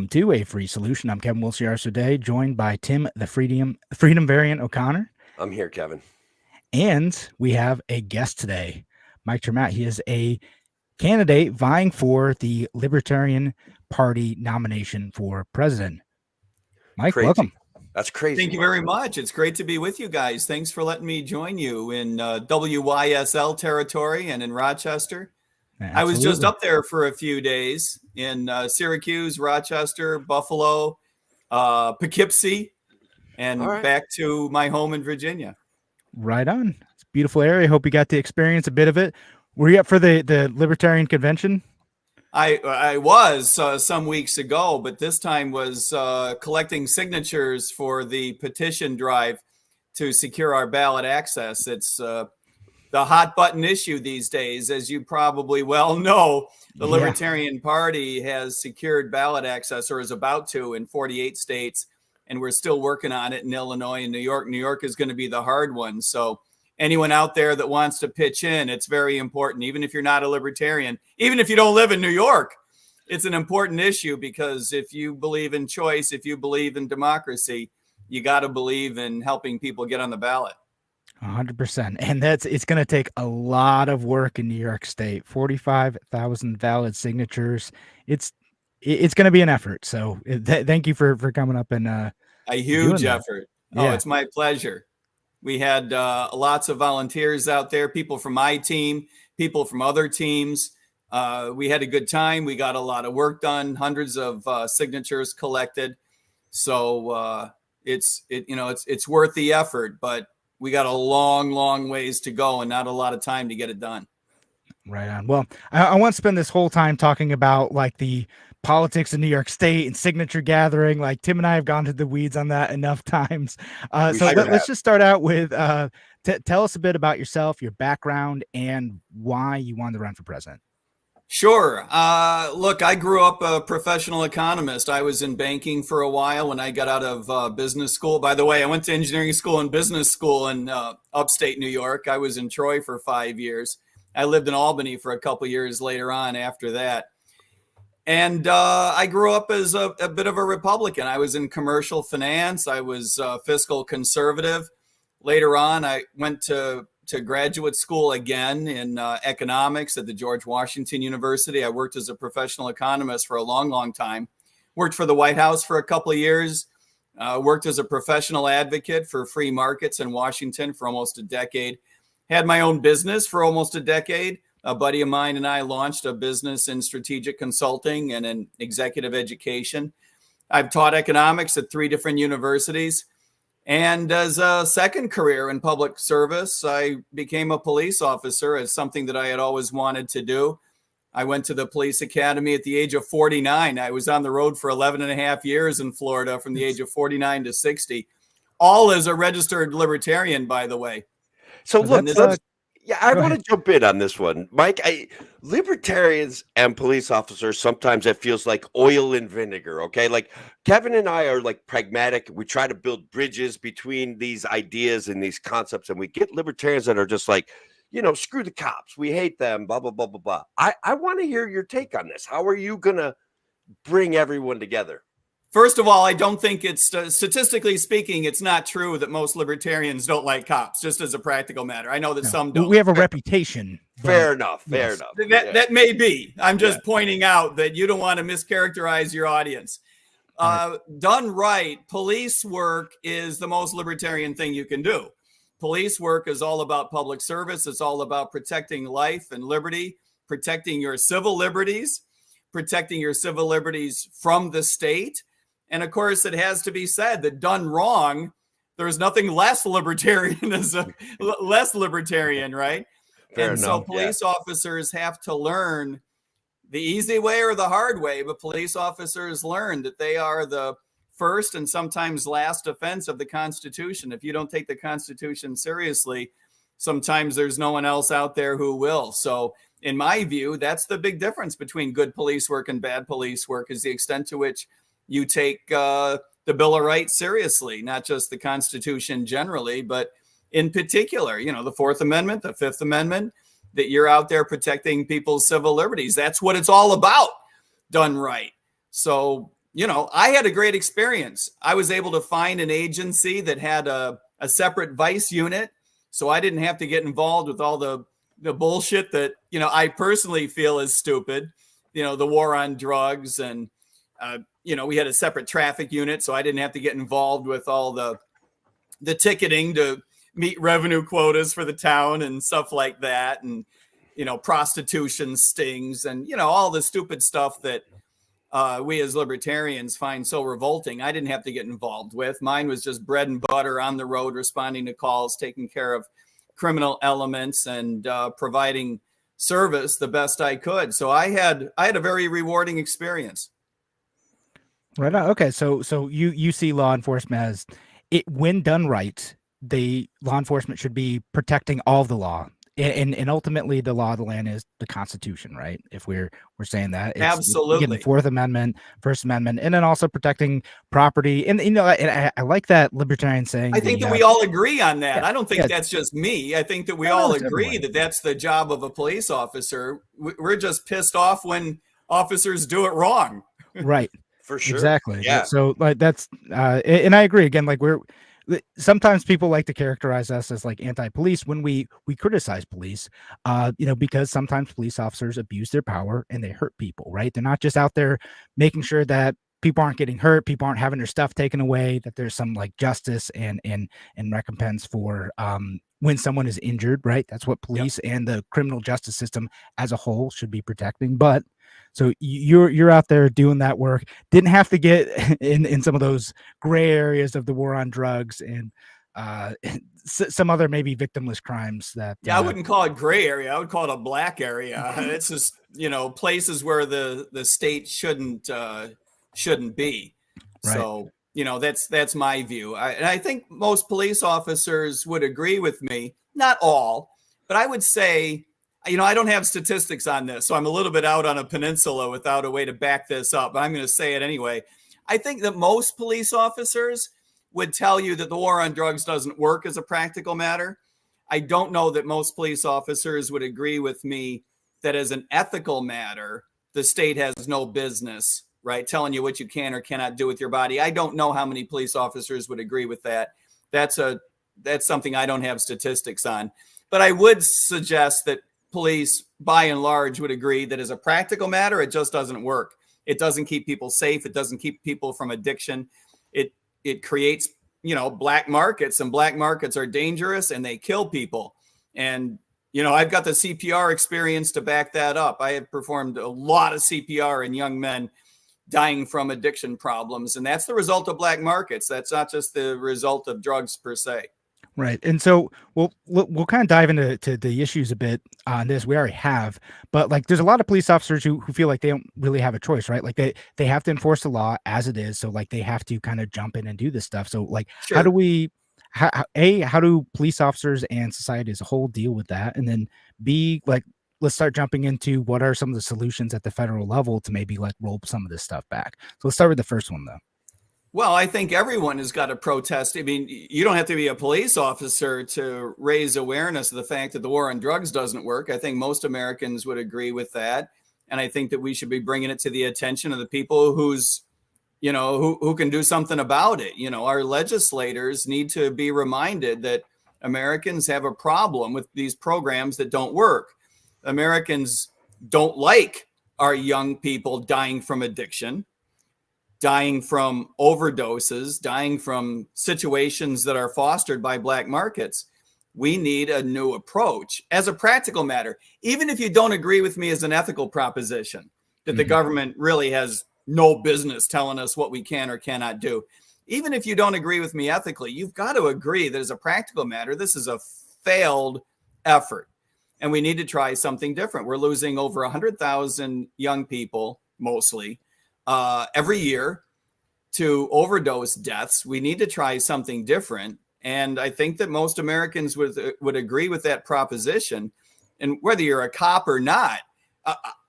To A Free Solution. I'm Kevin Wilson today, joined by Tim, the Freedom Variant O'Connor. I'm here, Kevin. And we have a guest today, ter Maat. He is a candidate vying for the Libertarian Party nomination for president. Mike, crazy. Welcome. That's crazy. Thank you very much. It's great to be with you guys. Thanks for letting me join you in WYSL territory and in Rochester. Absolutely. I was just up there for a few days in Syracuse, Rochester, Buffalo, Poughkeepsie, and back to my home in Virginia. Right on. It's a beautiful area. Hope you got to experience a bit of it. Were you up for the Libertarian convention? I was some weeks ago, but this time was collecting signatures for the petition drive to secure our ballot access. It's the hot button issue these days. As you probably well know, the Libertarian Party has secured ballot access, or is about to, in 48 states, and we're still working on it in Illinois and New York. New York is going to be the hard one. So anyone out there that wants to pitch in, it's very important. Even if you're not a Libertarian, even if you don't live in New York, it's an important issue, because if you believe in choice, if you believe in democracy, you got to believe in helping people get on the ballot. 100%. And it's going to take a lot of work in New York State. 45,000 valid signatures. It's going to be an effort. So thank you for coming up and a huge effort. Oh, it's my pleasure. We had lots of volunteers out there, people from my team, people from other teams. We had a good time. We got a lot of work done, hundreds of signatures collected. So it's worth the effort, but we got a long ways to go and not a lot of time to get it done. Right on. Well, I want to spend this whole time talking about like the politics in New York State and signature gathering. Like Tim and I have gone to the weeds on that enough times. Let's just start out with tell us a bit about yourself, your background, and why you wanted to run for president. Sure. Look, I grew up a professional economist. I was in banking for a while when I got out of business school. By the way, I went to engineering school and business school in upstate New York. I was in Troy for 5 years. I lived in Albany for a couple years later on after that. And I grew up as a bit of a Republican. I was in commercial finance. I was fiscal conservative. Later on, I went to graduate school again in economics at the George Washington University. I worked as a professional economist for a long time. Worked for the White House for a couple of years. Worked as a professional advocate for free markets in Washington for almost a decade. Had my own business for almost a decade. A buddy of mine and I launched a business in strategic consulting and in executive education. I've taught economics at 3 different universities. And as a second career in public service, I became a police officer as something that I had always wanted to do. I went to the police academy at the age of 49. I was on the road for 11 and a half years in Florida from the age of 49 to 60, all as a registered Libertarian, by the way. So look, I want to jump in on this one, Mike. Libertarians and police officers, sometimes it feels like oil and vinegar. Okay, like Kevin and I are like pragmatic. We try to build bridges between these ideas and these concepts, and we get libertarians that are just like, screw the cops. We hate them. Blah blah blah blah blah. I want to hear your take on this. How are you gonna bring everyone together? First of all, I don't think it's statistically speaking, it's not true that most libertarians don't like cops, just as a practical matter. I know that some don't. We have a reputation. Fair enough. That may be. I'm just pointing out that you don't want to mischaracterize your audience. Done right, police work is the most libertarian thing you can do. Police work is all about public service. It's all about protecting life and liberty, protecting your civil liberties from the state. And of course, it has to be said that done wrong, there's nothing less libertarian, right? Fair enough. So police officers have to learn the easy way or the hard way, but police officers learn that they are the first and sometimes last offense of the Constitution. If you don't take the Constitution seriously, sometimes there's no one else out there who will. So in my view, that's the big difference between good police work and bad police work, is the extent to which you take the Bill of Rights seriously, not just the Constitution generally, but in particular, the Fourth Amendment, the Fifth Amendment, that you're out there protecting people's civil liberties. That's what it's all about, done right. So I had a great experience. I was able to find an agency that had a separate vice unit, so I didn't have to get involved with all the bullshit that, I personally feel is stupid. The war on drugs, and we had a separate traffic unit, so I didn't have to get involved with all the ticketing to meet revenue quotas for the town and stuff like that, and prostitution stings, and all the stupid stuff that we as libertarians find so revolting. I didn't have to get involved with. Mine was just bread and butter on the road, responding to calls, taking care of criminal elements, and providing service the best I could. So I had a very rewarding experience. Right on. Okay, so you see law enforcement as it, when done right, the law enforcement should be protecting all of the law. And ultimately, the law of the land is the Constitution, right? If we're saying that, it's absolutely the Fourth Amendment, First Amendment, and then also protecting property. And and I like that libertarian saying. I think that we all agree on that. Yeah, I don't think that's just me. I think that we all agree that that's the job of a police officer. We're just pissed off when officers do it wrong. Right. For sure. Exactly. Yeah. So that's and I agree again. Like sometimes people like to characterize us as like anti-police when we criticize police, because sometimes police officers abuse their power and they hurt people, right? They're not just out there making sure that people aren't getting hurt, people aren't having their stuff taken away, that there's some like justice and recompense for when someone is injured, right? That's what police and the criminal justice system as a whole should be protecting. But so you're out there doing that work. Didn't have to get in some of those gray areas of the war on drugs and some other maybe victimless crimes that. I wouldn't call it gray area. I would call it a black area. It's just places where the state shouldn't be. Right. So that's my view. And I think most police officers would agree with me. Not all, but I would say. I don't have statistics on this, so I'm a little bit out on a peninsula without a way to back this up, but I'm going to say it anyway. I think that most police officers would tell you that the war on drugs doesn't work as a practical matter. I don't know that most police officers would agree with me that as an ethical matter, the state has no business, right, telling you what you can or cannot do with your body. I don't know how many police officers would agree with that. That's something I don't have statistics on. But I would suggest that police, by and large, would agree that as a practical matter, it just doesn't work. It doesn't keep people safe. It doesn't keep people from addiction. It creates, black markets, and black markets are dangerous and they kill people. And, I've got the CPR experience to back that up. I have performed a lot of CPR in young men dying from addiction problems. And that's the result of black markets. That's not just the result of drugs per se. Right. And so we'll kind of dive into the issues a bit on this. We already have, but like there's a lot of police officers who feel like they don't really have a choice, right? Like they have to enforce the law as it is. So like they have to kind of jump in and do this stuff. So like Sure. how do police officers and society as a whole deal with that? And then B, like let's start jumping into what are some of the solutions at the federal level to maybe like roll some of this stuff back. So let's start with the first one though. Well, I think everyone has got to protest. I mean, you don't have to be a police officer to raise awareness of the fact that the war on drugs doesn't work. I think most Americans would agree with that. And I think that we should be bringing it to the attention of the people who can do something about it. Our legislators need to be reminded that Americans have a problem with these programs that don't work. Americans don't like our young people dying from addiction, dying from overdoses, dying from situations that are fostered by black markets. We need a new approach as a practical matter. Even if you don't agree with me as an ethical proposition, that the government really has no business telling us what we can or cannot do. Even if you don't agree with me ethically, you've got to agree that as a practical matter, this is a failed effort. And we need to try something different. We're losing over 100,000 young people, mostly, every year to overdose deaths. We need to try something different. And I think that most Americans would agree with that proposition. And whether you're a cop or not,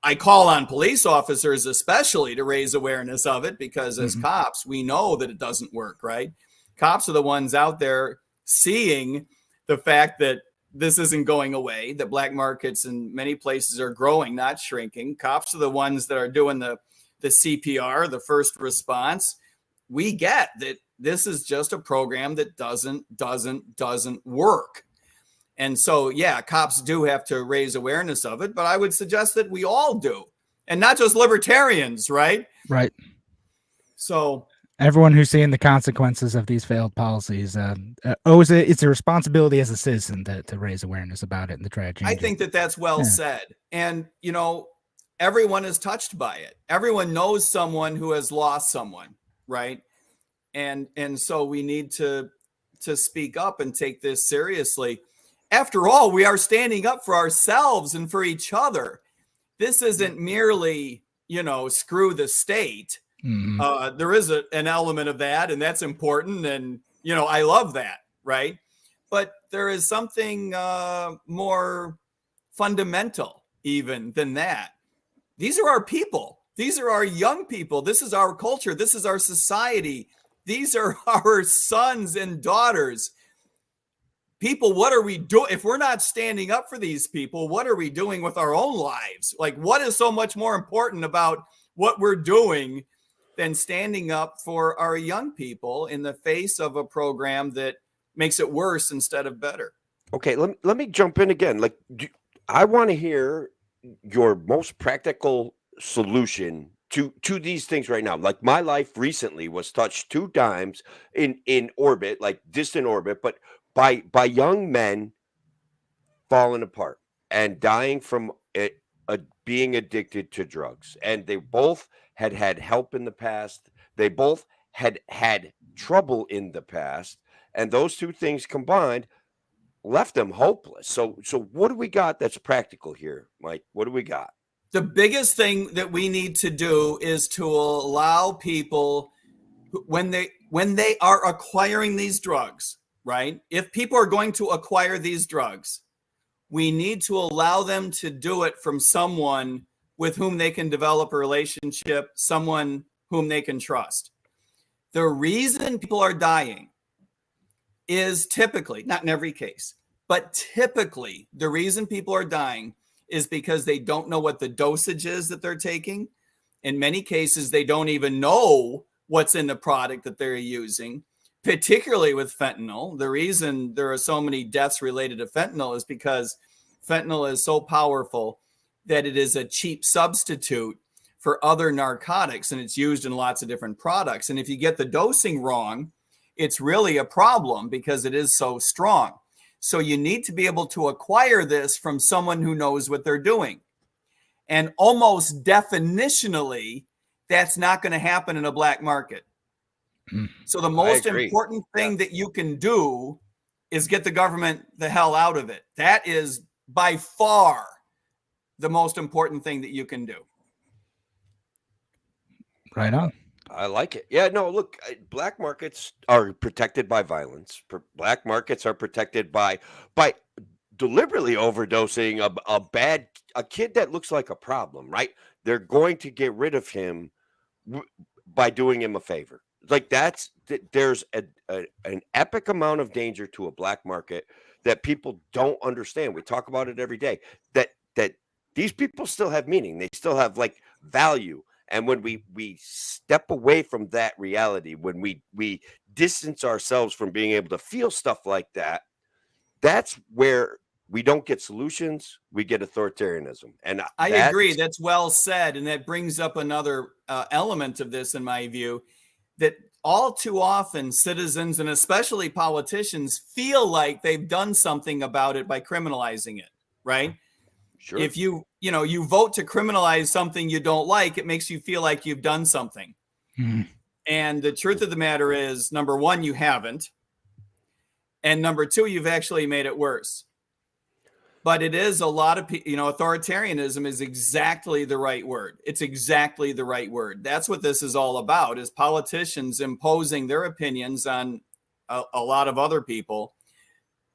I call on police officers especially to raise awareness of it, because as cops, we know that it doesn't work, right? Cops are the ones out there seeing the fact that this isn't going away, that black markets in many places are growing, not shrinking. Cops are the ones that are doing the the CPR, the first response, we get that this is just a program that doesn't work. And so, yeah, cops do have to raise awareness of it, but I would suggest that we all do, and not just libertarians, right? Right. So everyone who's seeing the consequences of these failed policies owes it. It's a responsibility as a citizen to raise awareness about it and to try to change I think it. that's well said. And, everyone is touched by it. Everyone knows someone who has lost someone, right? And so we need to speak up and take this seriously. After all, we are standing up for ourselves and for each other. This isn't merely, screw the state. Mm-hmm. There is an element of that, and that's important. And, I love that, right? But there is something more fundamental even than that. These are our people. These are our young people. This is our culture. This is our society. These are our sons and daughters. People, what are we doing? If we're not standing up for these people, what are we doing with our own lives? Like, what is so much more important about what we're doing than standing up for our young people in the face of a program that makes it worse instead of better? Okay, let me jump in again. Like, I want to hear your most practical solution to these things right now. Like, my life recently was touched 2 times in orbit, like distant orbit, but by young men falling apart and dying from it, being addicted to drugs. And they both had help in the past. They both had trouble in the past, and those 2 things combined left them hopeless. So what do we got that's practical here, Mike? What do we got? The biggest thing that we need to do is to allow people, when they are acquiring these drugs, right? If people are going to acquire these drugs, we need to allow them to do it from someone with whom they can develop a relationship, someone whom they can trust. The reason people are dying is typically, not in every case, but typically the reason people are dying is because they don't know what the dosage is that they're taking. In many cases, they don't even know what's in the product that they're using, particularly with fentanyl. The reason there are so many deaths related to fentanyl is because fentanyl is so powerful that it is a cheap substitute for other narcotics, and it's used in lots of different products. And if you get the dosing wrong, it's really a problem because it is so strong. So you need to be able to acquire this from someone who knows what they're doing. And almost definitionally, that's not going to happen in a black market. So the most important thing that you can do is get the government the hell out of it. That is by far the most important thing that you can do. Right on. I like it. Yeah, no, look, black markets are protected by violence. Black markets are protected by deliberately overdosing a kid that looks like a problem, right? They're going to get rid of him by doing him a favor. Like, there's an epic amount of danger to a black market that people don't understand. We talk about it every day, that these people still have meaning. They still have like value. And when we step away from that reality, when we distance ourselves from being able to feel stuff like that, that's where we don't get solutions. We get authoritarianism. And I agree. That's well said. And that brings up another element of this, in my view, that all too often citizens and especially politicians feel like they've done something about it by criminalizing it, right? Sure. If you vote to criminalize something you don't like, it makes you feel like you've done something. Mm-hmm. And the truth of the matter is, number one, you haven't. And number two, you've actually made it worse. But it is a lot of, authoritarianism is exactly the right word. It's exactly the right word. That's what this is all about, is politicians imposing their opinions on a lot of other people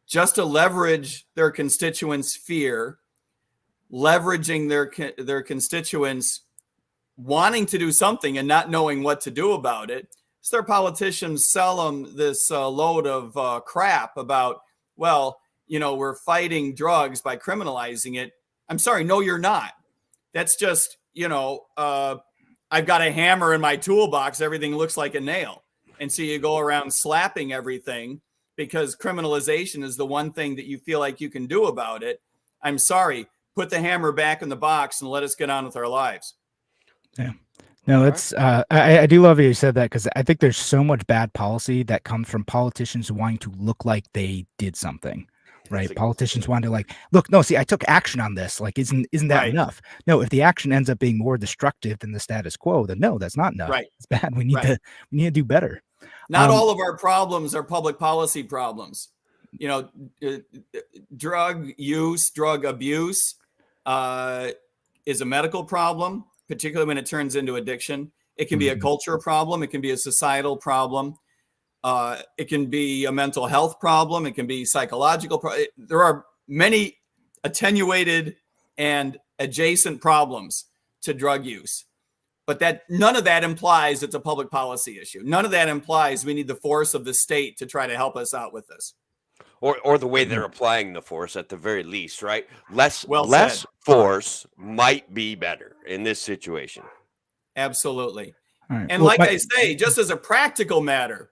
just to leverage their constituents' fear, leveraging their constituents wanting to do something and not knowing what to do about it. So their politicians sell them this load of crap about, well, we're fighting drugs by criminalizing it. I'm sorry, no, you're not. That's just, I've got a hammer in my toolbox. Everything looks like a nail. And so you go around slapping everything because criminalization is the one thing that you feel like you can do about it. I'm sorry. Put the hammer back in the box and let us get on with our lives. Yeah. No, it's I do love that you said that, because I think there's so much bad policy that comes from politicians wanting to look like they did something, right? Politicians want to like, look, no, see, I took action on this. Like, isn't that enough? No, if the action ends up being more destructive than the status quo, then no, that's not enough. Right. It's bad. We need to do better. Not all of our problems are public policy problems. You know, drug use, drug abuse is a medical problem, particularly when it turns into addiction. It can be a culture problem. It can be a societal problem. It can be a mental health problem. It can be psychological. There are many attenuated and adjacent problems to drug use. But that none of that implies it's a public policy issue. None of that implies we need the force of the state to try to help us out with this. Or the way they're applying the force at the very least, right? Less said. Force might be better in this situation. Absolutely. Right. And like I say, just as a practical matter,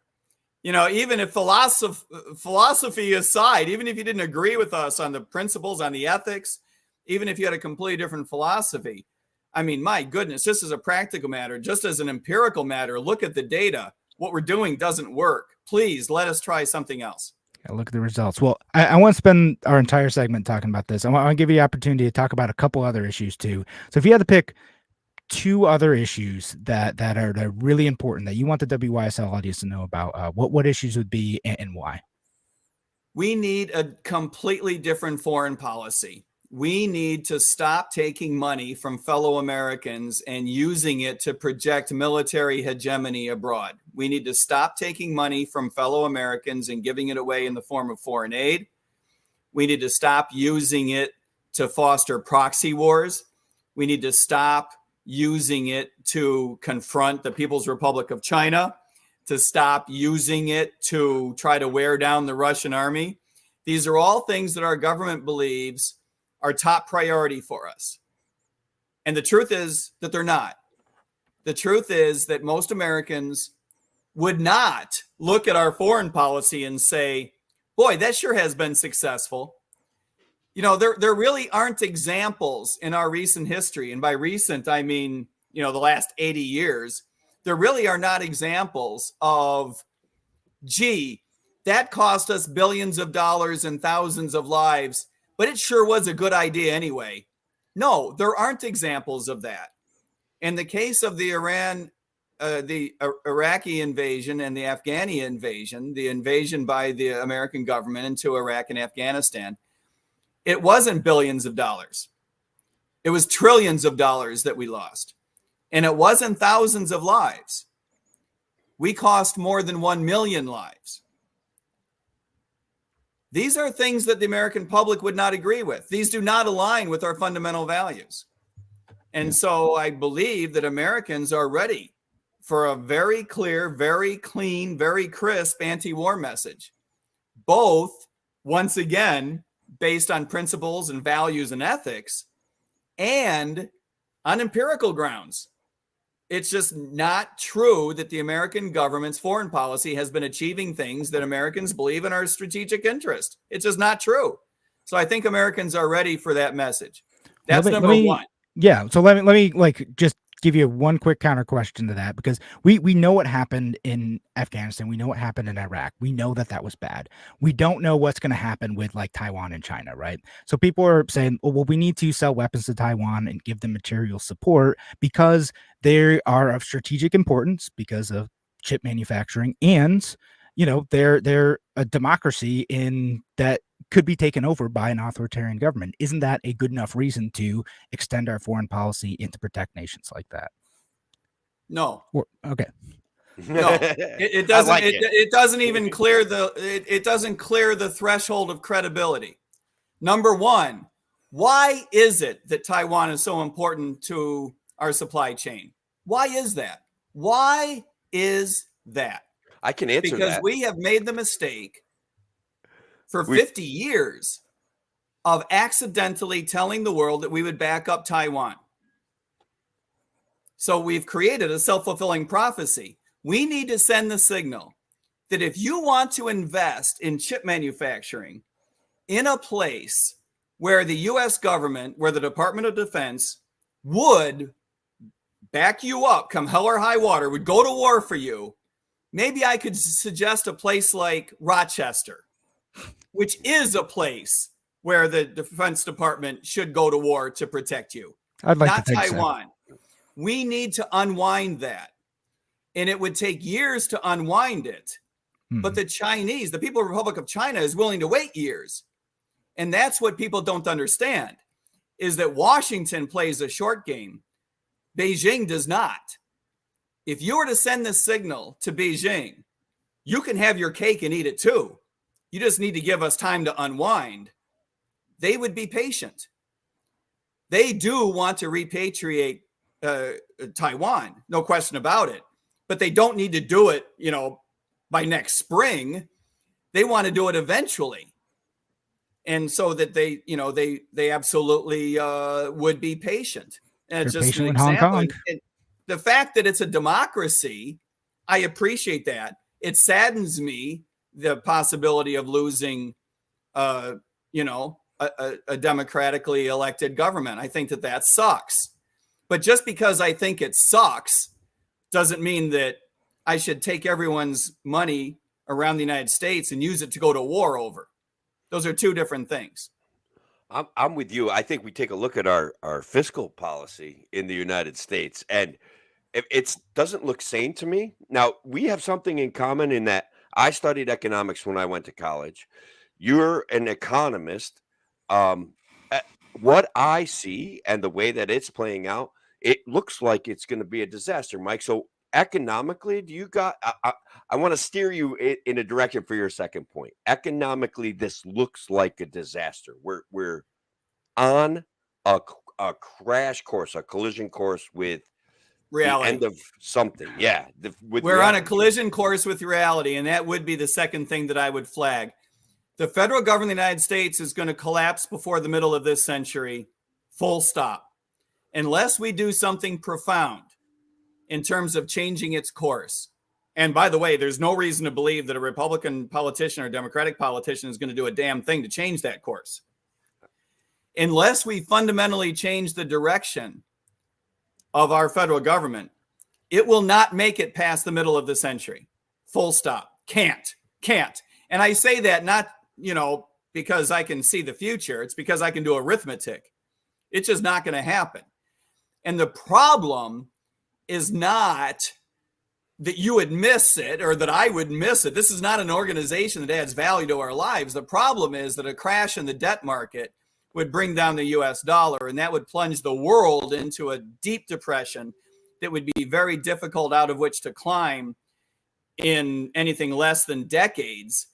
you know, even if philosophy aside, even if you didn't agree with us on the principles, on the ethics, even if you had a completely different philosophy, I mean, my goodness, this is a practical matter. Just as an empirical matter, look at the data. What we're doing doesn't work. Please let us try something else. Look at the results. Well, I want to spend our entire segment talking about this. I want to give you the opportunity to talk about a couple other issues too. So if you had to pick two other issues that are really important that you want the WYSL audience to know about, what issues would be and why? We need a completely different foreign policy. We need to stop taking money from fellow Americans and using it to project military hegemony abroad. We need to stop taking money from fellow Americans and giving it away in the form of foreign aid. We need to stop using it to foster proxy wars. We need to stop using it to confront the People's Republic of China, to stop using it to try to wear down the Russian army. These are all things that our government believes are top priority for us. And the truth is that they're not. The truth is that most Americans would not look at our foreign policy and say, boy, that sure has been successful. You know, there really aren't examples in our recent history. And by recent, I mean, you know, the last 80 years, there really are not examples of, gee, that cost us billions of dollars and thousands of lives, but it sure was a good idea anyway. No, there aren't examples of that. In the case of the Iraqi invasion and the Afghani invasion, the invasion by the American government into Iraq and Afghanistan, it wasn't billions of dollars. It was trillions of dollars that we lost. And it wasn't thousands of lives. We cost more than 1 million lives. These are things that the American public would not agree with. These do not align with our fundamental values. And so I believe that Americans are ready for a very clear, very clean, very crisp anti-war message, both, once again, based on principles and values and ethics, and on empirical grounds. It's just not true that the American government's foreign policy has been achieving things that Americans believe in our strategic interest. It's just not true. So I think Americans are ready for that message. That's number one. Yeah. So let me like just give you one quick counter question to that, because we know what happened in Afghanistan. We know what happened in Iraq. We know that was bad. We don't know what's going to happen with like Taiwan and China, right? So people are saying, oh, well, we need to sell weapons to Taiwan and give them material support because they are of strategic importance because of chip manufacturing, and you know they're a democracy in that could be taken over by an authoritarian government. Isn't that a good enough reason to extend our foreign policy and to protect nations like that? No. Okay. No, it doesn't. Like it doesn't even clear it doesn't clear the threshold of credibility. Number one, why is it that Taiwan is so important to our supply chain? Why is that? Why is that? I can answer that. Because we have made the mistake for 50 years of accidentally telling the world that we would back up Taiwan. So we've created a self-fulfilling prophecy. We need to send the signal that if you want to invest in chip manufacturing in a place where the US government, where the Department of Defense would back you up, come hell or high water, would go to war for you, maybe I could suggest a place like Rochester, which is a place where the Defense Department should go to war to protect you. I'd like not to think Taiwan. So. We need to unwind that. And it would take years to unwind it. But the Chinese, the People's Republic of China, is willing to wait years. And that's what people don't understand, is that Washington plays a short game. Beijing does not. If you were to send this signal to Beijing, you can have your cake and eat it too. You just need to give us time to unwind. They would be patient. They do want to repatriate Taiwan, no question about it. But they don't need to do it, by next spring. They want to do it eventually. And so that they absolutely would be patient. And it's just an example. And the fact that it's a democracy, I appreciate that. It saddens me, the possibility of losing, a democratically elected government. I think that sucks. But just because I think it sucks doesn't mean that I should take everyone's money around the United States and use it to go to war over. Those are two different things. I'm with you. I think we take a look at our fiscal policy in the United States, and it doesn't look sane to me. Now, we have something in common in that I studied economics when I went to college. You're an economist. What I see and the way that it's playing out, it looks like it's going to be a disaster, Mike. So economically, I want to steer you in a direction for your second point. Economically, this looks like a disaster. We're on a crash course, a collision course with reality. The end of something. Yeah. We're on a collision course with reality. And that would be the second thing that I would flag. The federal government of the United States is going to collapse before the middle of this century, full stop, unless we do something profound in terms of changing its course. And by the way, there's no reason to believe that a Republican politician or Democratic politician is going to do a damn thing to change that course. Unless we fundamentally change the direction of our federal government, it will not make it past the middle of the century. Full stop. Can't. And I say that not, because I can see the future. It's because I can do arithmetic. It's just not going to happen. And the problem is not that you would miss it or that I would miss it. This is not an organization that adds value to our lives. The problem is that a crash in the debt market would bring down the US dollar, and that would plunge the world into a deep depression that would be very difficult out of which to climb in anything less than decades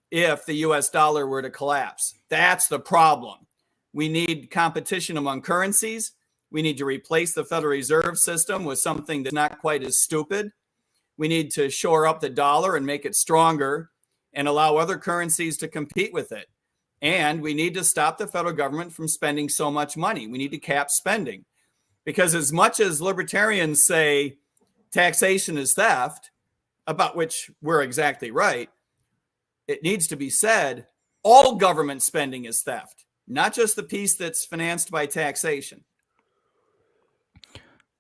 if the US dollar were to collapse. That's the problem. We need competition among currencies. We need to replace the Federal Reserve System with something that's not quite as stupid. We need to shore up the dollar and make it stronger and allow other currencies to compete with it. And we need to stop the federal government from spending so much money. We need to cap spending. Because as much as libertarians say taxation is theft, about which we're exactly right, it needs to be said all government spending is theft, not just the piece that's financed by taxation.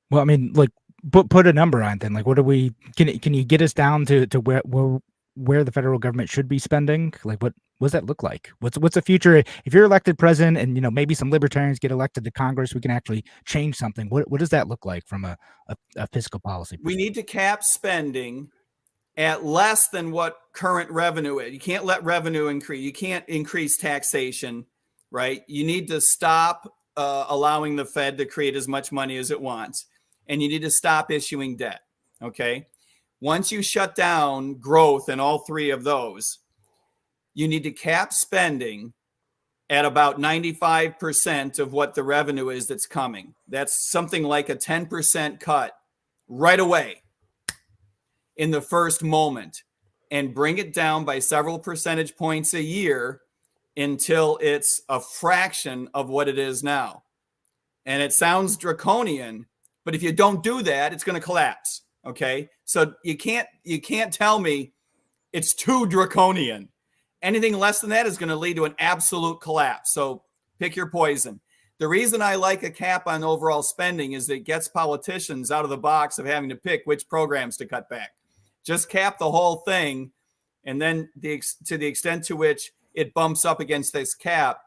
Well, I mean, like, put a number on it then. Like, what do we? Can you get us down to where the federal government should be spending? Like, what does that look like? What's the future? If you're elected president, and maybe some libertarians get elected to Congress, we can actually change something. What does that look like from a fiscal policy perspective? We need to cap spending at less than what current revenue is. You can't let revenue increase. You can't increase taxation, right? You need to stop allowing the Fed to create as much money as it wants. And you need to stop issuing debt, okay? Once you shut down growth in all three of those, you need to cap spending at about 95% of what the revenue is that's coming. That's something like a 10% cut right away in the first moment, and bring it down by several percentage points a year until it's a fraction of what it is now. And it sounds draconian, But if you don't do that, it's going to collapse. Okay. So you can't tell me it's too draconian. Anything less than that is going to lead to an absolute collapse. So pick your poison. The reason I like a cap on overall spending is that it gets politicians out of the box of having to pick which programs to cut back. Just cap the whole thing. And then to the extent to which it bumps up against this cap,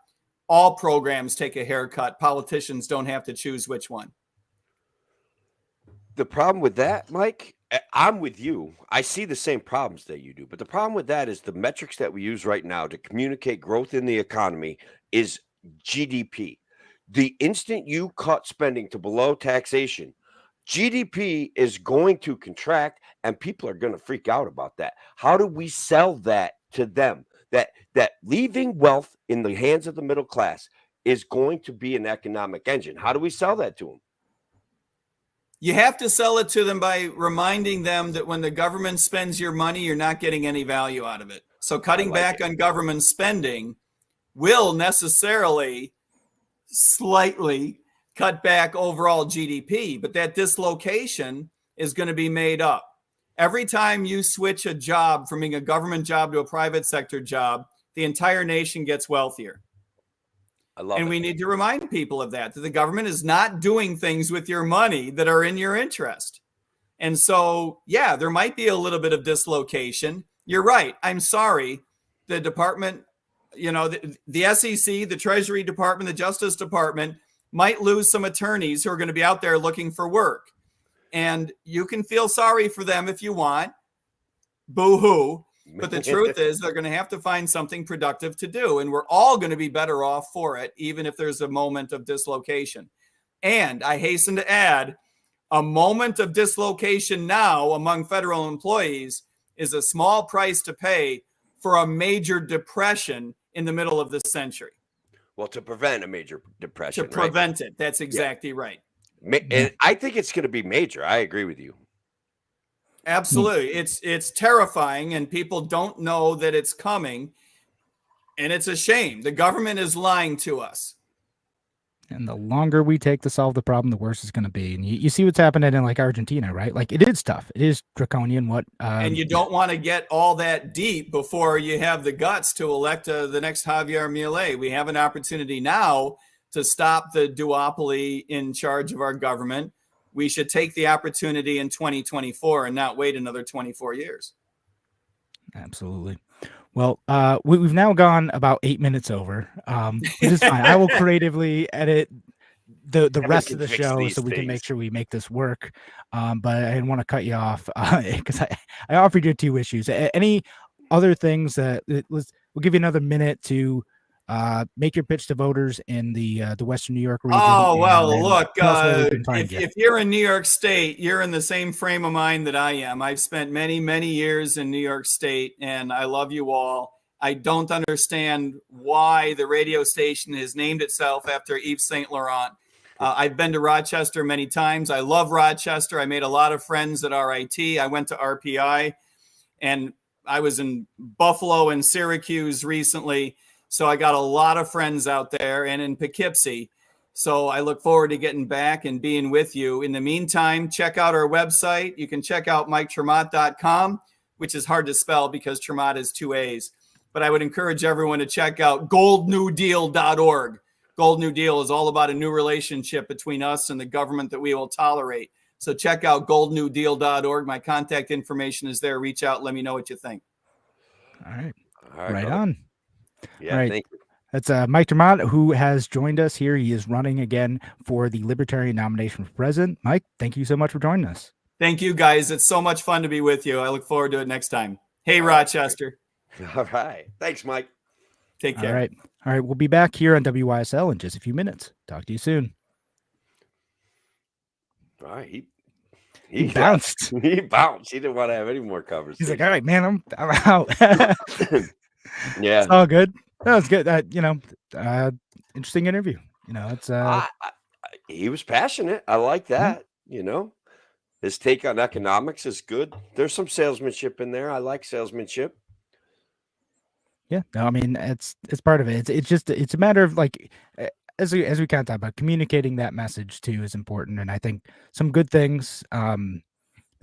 all programs take a haircut. Politicians don't have to choose which one. The problem with that, Mike, I'm with you. I see the same problems that you do. But the problem with that is the metrics that we use right now to communicate growth in the economy is GDP. The instant you cut spending to below taxation, GDP is going to contract and people are going to freak out about that. How do we sell that to them? That leaving wealth in the hands of the middle class is going to be an economic engine. How do we sell that to them? You have to sell it to them by reminding them that when the government spends your money, you're not getting any value out of it. So cutting back on government spending will necessarily slightly cut back overall GDP, but that dislocation is going to be made up. Every time you switch a job from being a government job to a private sector job, the entire nation gets wealthier. And we need to remind people of that the government is not doing things with your money that are in your interest. And so, yeah, there might be a little bit of dislocation. You're right. I'm sorry. The department, the SEC, the Treasury Department, the Justice Department might lose some attorneys who are going to be out there looking for work. And you can feel sorry for them if you want. Boo-hoo. But the truth is they're going to have to find something productive to do. And we're all going to be better off for it, even if there's a moment of dislocation. And I hasten to add, a moment of dislocation now among federal employees is a small price to pay for a major depression in the middle of the century. Well, to prevent a major depression. To prevent it. That's exactly right. And I think it's going to be major. I agree with you. Absolutely. It's terrifying and people don't know that it's coming. And it's a shame. The government is lying to us. And the longer we take to solve the problem, the worse it's going to be. And you see what's happening in like Argentina, right? Like it is tough. It is draconian. And you don't want to get all that deep before you have the guts to elect the next Javier Milei. We have an opportunity now to stop the duopoly in charge of our government. We should take the opportunity in 2024 and not wait another 24 years. Absolutely. Well, we've now gone about 8 minutes over, which is fine. I will creatively edit the rest of the show so we can make sure we make this work. But I didn't want to cut you off because I offered you 2 issues. Any other things that we'll give you another minute to make your pitch to voters in the Western New York region. Oh, well, look, if you're in New York State, you're in the same frame of mind that I am. I've spent many, many years in New York State, and I love you all. I don't understand why the radio station has named itself after Yves Saint Laurent. I've been to Rochester many times. I love Rochester. I made a lot of friends at RIT. I went to RPI, and I was in Buffalo and Syracuse recently. So I got a lot of friends out there and in Poughkeepsie. So I look forward to getting back and being with you. In the meantime, check out our website. You can check out MikeTerMaat.com, which is hard to spell because Termaat is 2 A's. But I would encourage everyone to check out goldnewdeal.org. Gold New Deal is all about a new relationship between us and the government that we will tolerate. So check out goldnewdeal.org. My contact information is there. Reach out. Let me know what you think. All right. Right on. Yeah, right. Thank you. That's Mike ter Maat, who has joined us here. He is running again for the Libertarian nomination for president. Mike, thank you so much for joining us. Thank you, guys. It's so much fun to be with you. I look forward to it next time. Hey, Rochester. All right. Thanks, Mike. Take care. All right. We'll be back here on WYSL in just a few minutes. Talk to you soon. All right. He bounced. He bounced. He didn't want to have any more conversation. He's like, all right, man, I'm out. Yeah. It's all good. That was good. Interesting interview. It's he was passionate. I like that. His take on economics is good. There's some salesmanship in there. I like salesmanship. Yeah, no, I mean it's part of it. It's a matter of like as we kind of talk about, communicating that message too is important. And I think some good things that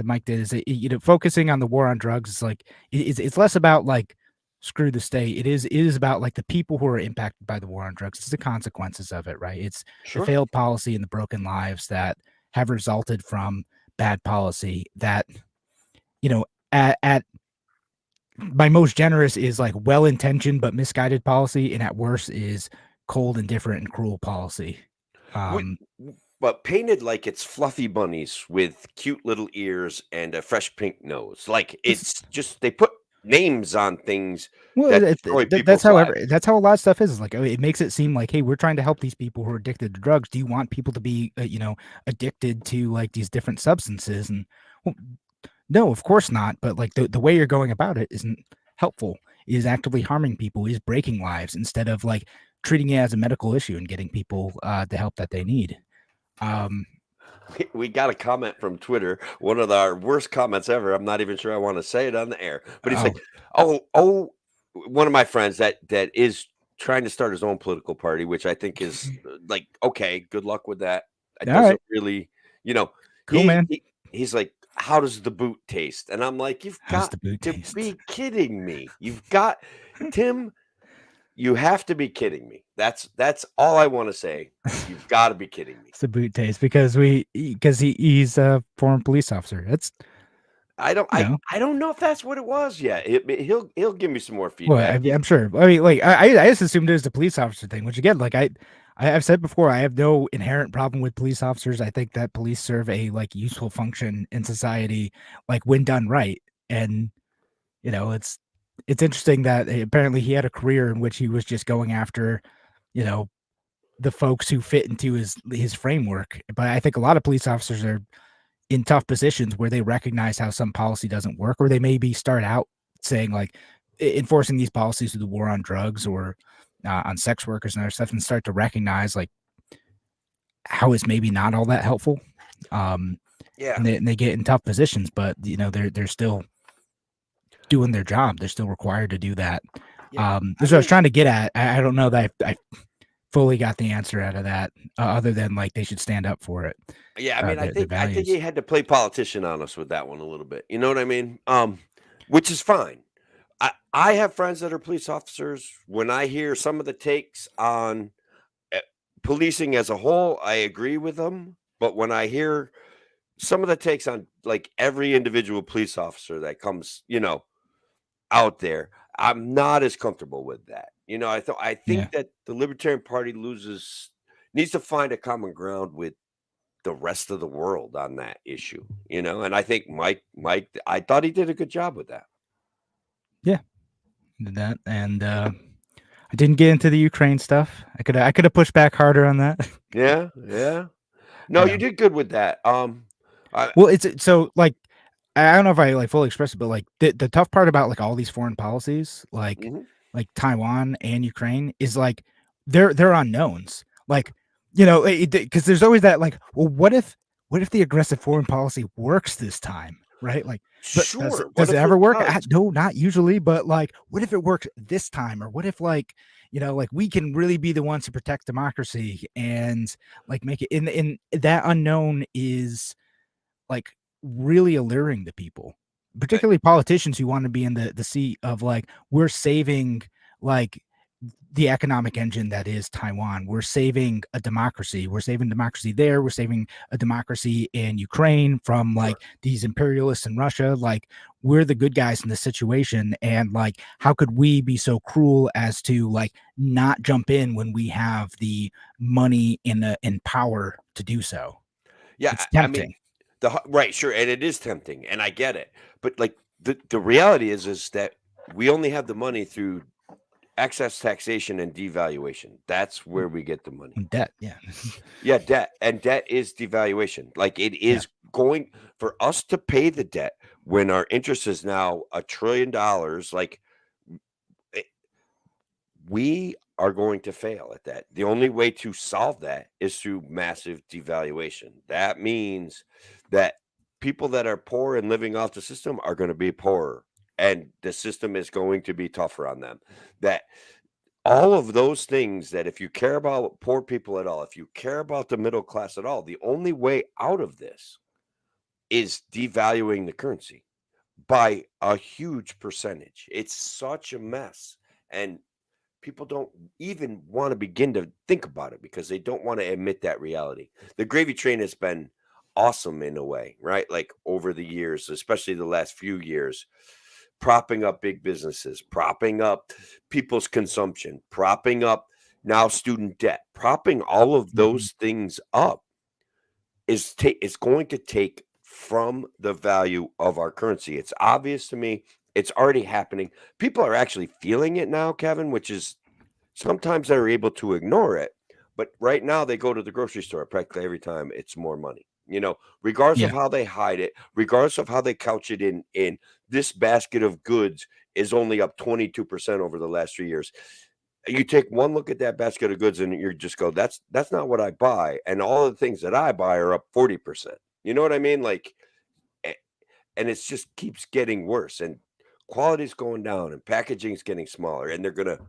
Mike did is that, focusing on the war on drugs is like it's less about like screw the state. It is about like the people who are impacted by the war on drugs. It's the consequences of it, right? It's the failed policy and the broken lives that have resulted from bad policy that, at my most generous is like well-intentioned but misguided policy, and at worst is cold, indifferent, and cruel policy. But painted like it's fluffy bunnies with cute little ears and a fresh pink nose. Like it's just they put names on things that destroy people's lives. That's how a lot of stuff is. Like it makes it seem like, hey, we're trying to help these people who are addicted to drugs. Do you want people to be, addicted to like these different substances? And well, no, of course not. But like the way you're going about it isn't helpful. It is actively harming people. It is breaking lives instead of like treating it as a medical issue and getting people the help that they need. We got a comment from Twitter, one of our worst comments ever. I'm not even sure I want to say it on the air, but he's like, oh, one of my friends that is trying to start his own political party, which I think is like, okay, good luck with that. It doesn't really, cool, man. He's like, how does the boot taste? And I'm like, you've got to be kidding me. You've got, Tim, you have to be kidding me. That's all I want to say. You've got to be kidding me. It's the boot taste because he's a former police officer. I don't know if that's what it was yet. He'll give me some more feedback. Well, I'm sure. I mean, like I just assumed it was the police officer thing, which again, like I've said before, I have no inherent problem with police officers. I think that police serve a like useful function in society, like when done right. And it's interesting that apparently he had a career in which he was just going after, the folks who fit into his framework. But I think a lot of police officers are in tough positions where they recognize how some policy doesn't work, or they maybe start out saying like enforcing these policies through the war on drugs or on sex workers and other stuff, and start to recognize like how it's maybe not all that helpful. And they get in tough positions, but they're still doing their job. They're still required to do that. That's what I was trying to get at. I don't know that I fully got the answer out of that, other than like they should stand up for it. Yeah, I mean, I think he had to play politician on us with that one a little bit. You know what I mean? Which is fine. I have friends that are police officers. When I hear some of the takes on policing as a whole, I agree with them. But when I hear some of the takes on like every individual police officer that comes, out there, I'm not as comfortable with that. I think that the Libertarian Party needs to find a common ground with the rest of the world on that issue, and I think Mike, I thought he did a good job with that. Yeah, did that, and I didn't get into the Ukraine stuff. I could have pushed back harder on that. Yeah. No, you did good with that. Well, it's so like I don't know if I like fully expressed it, but like the tough part about like all these foreign policies, like Taiwan and Ukraine, is like they're unknowns. Like because there's always that like, well, what if the aggressive foreign policy works this time, right? Like, sure, does it ever work? No, not usually, but like, what if it works this time, or what if like like we can really be the ones who protect democracy and like make it in that unknown is like really alluring to people, particularly politicians who want to be in the seat of like, we're saving like the economic engine that is Taiwan. We're saving a democracy. We're saving democracy there. We're saving a democracy in Ukraine from like these imperialists in Russia. Like, we're the good guys in this situation. And like, how could we be so cruel as to like not jump in when we have the money and power to do so? Yeah, it's tempting. Right, sure, and it is tempting, and I get it. But like the reality is that we only have the money through excess taxation and devaluation. That's where we get the money. Debt, yeah. Yeah, debt. And debt is devaluation. Like, it is going for us to pay the debt when our interest is now $1 trillion. Like, we are going to fail at that. The only way to solve that is through massive devaluation. That means that people that are poor and living off the system are going to be poorer, and the system is going to be tougher on them. That all of those things that if you care about poor people at all, if you care about the middle class at all, the only way out of this is devaluing the currency by a huge percentage. It's such a mess. And people don't even want to begin to think about it because they don't want to admit that reality. The gravy train has been awesome in a way, right? Like over the years, especially the last few years, propping up big businesses, propping up people's consumption, propping up now student debt, propping all of those things up is going to take from the value of our currency. It's obvious to me. It's already happening. People are actually feeling it now, Kevin, which is sometimes they're able to ignore it. But right now they go to the grocery store practically every time it's more money. Regardless of how they hide it, regardless of how they couch it in this basket of goods is only up 22% over the last 3 years. You take one look at that basket of goods and you just go, that's not what I buy. And all the things that I buy are up 40%. You know what I mean? Like, and it just keeps getting worse and quality's going down and packaging's getting smaller and they're gonna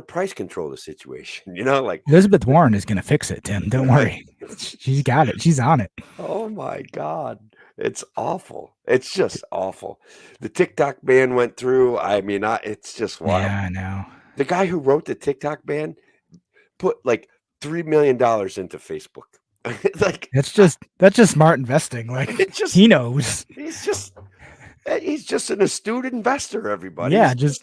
price control the situation, like Elizabeth Warren is gonna fix it, Tim. Don't worry. She's got it. She's on it. Oh my God. It's awful. It's just awful. The TikTok ban went through. I mean, it's just wild. Yeah, I know. The guy who wrote the TikTok ban put like $3 million into Facebook. Like that's just smart investing. Like he knows. He's just an astute investor, everybody. Yeah, he's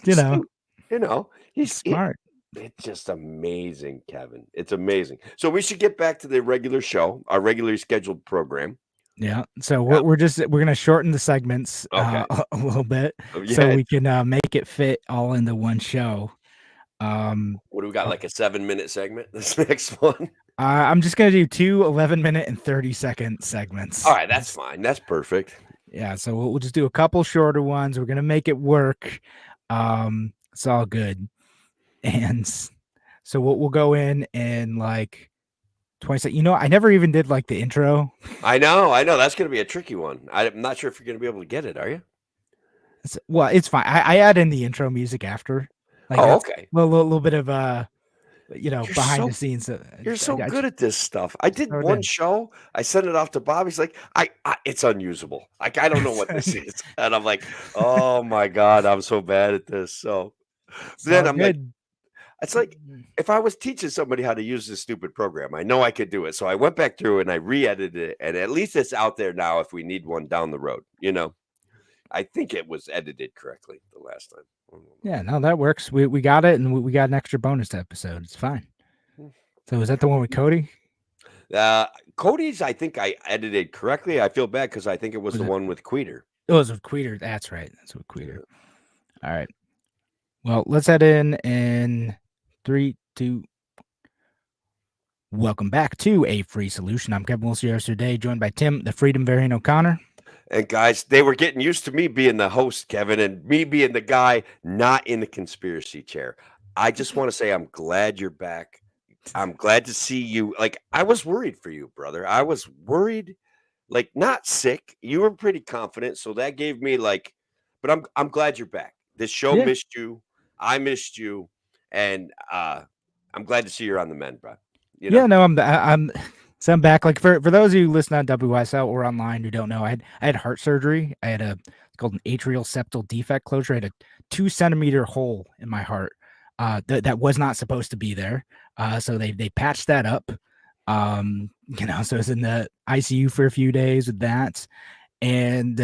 smart. It's just amazing, Kevin. It's amazing. So we should get back to the regular show, our regularly scheduled program. Yeah. So we're gonna shorten the segments a little bit so we can make it fit all into one show. What do we got? Like a 7-minute segment? This next one. I'm just gonna do 2 11-minute and 30-second segments. All right, that's fine. That's perfect. Yeah. So we'll just do a couple shorter ones. We're gonna make it work. It's all good. And so we'll go in and like 20 seconds. I never even did like the intro. I know. That's going to be a tricky one. I'm not sure if you're going to be able to get it. Are you? It's fine. I add in the intro music after. Like, okay. A little bit of behind the scenes. You're so good at this stuff. I did one show. I sent it off to Bob. He's like, it's unusable. Like, I don't know what this is. And I'm like, oh my God, I'm so bad at this. So then I'm like, it's like if I was teaching somebody how to use this stupid program, I know I could do it. So I went back through and I re-edited it, and at least it's out there now if we need one down the road. I think it was edited correctly the last time. Yeah, no, that works. We got it, and we got an extra bonus episode. It's fine. So is that the one with Cody? Cody's, I think I edited correctly. I feel bad because I think it was the one with Queeter. It was with Queeter. That's right. That's with Queeter. All right. Well, let's head in 3, 2. Welcome back to A Free Solution. I'm Kevin Wilson today, joined by Tim, the Freedom Variant O'Connor. And guys, they were getting used to me being the host, Kevin, and me being the guy not in the conspiracy chair. I just want to say I'm glad you're back. I'm glad to see you. Like, I was worried for you, brother. I was worried, like, not sick. You were pretty confident, so that gave me but I'm glad you're back. This show missed you. I missed you. And I'm glad to see you're on the mend, bro. Yeah, no, I'm back. Like for those of you listening on WSL or online who don't know, I had heart surgery. I had it's called an atrial septal defect closure. I had a 2-centimeter hole in my heart that was not supposed to be there. So they patched that up. So I was in the ICU for a few days with that, and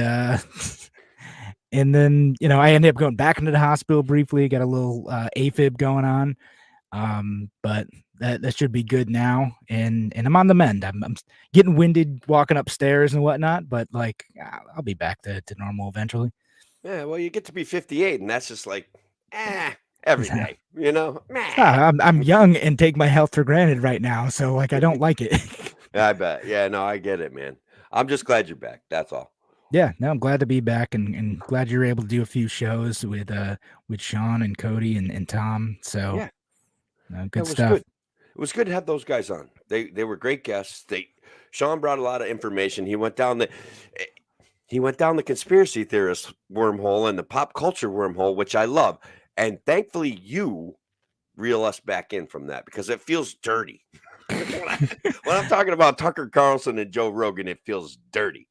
and then I ended up going back into the hospital briefly. Got a little AFib going on. But that should be good now, and I'm on the mend. I'm getting winded walking upstairs and whatnot, but like I'll be back to normal eventually. Yeah, well, you get to be 58, and that's just like every day, I'm young and take my health for granted right now, so like I don't like it. I bet. Yeah, no, I get it, man. I'm just glad you're back. That's all. Yeah, no, I'm glad to be back, and glad you're able to do a few shows with Sean and Cody and Tom. So yeah. Good stuff. Good. It was good to have those guys on. They were great guests. Sean brought a lot of information. He went down the conspiracy theorist wormhole and the pop culture wormhole, which I love. And thankfully, you reel us back in from that because it feels dirty. When I'm talking about Tucker Carlson and Joe Rogan, it feels dirty.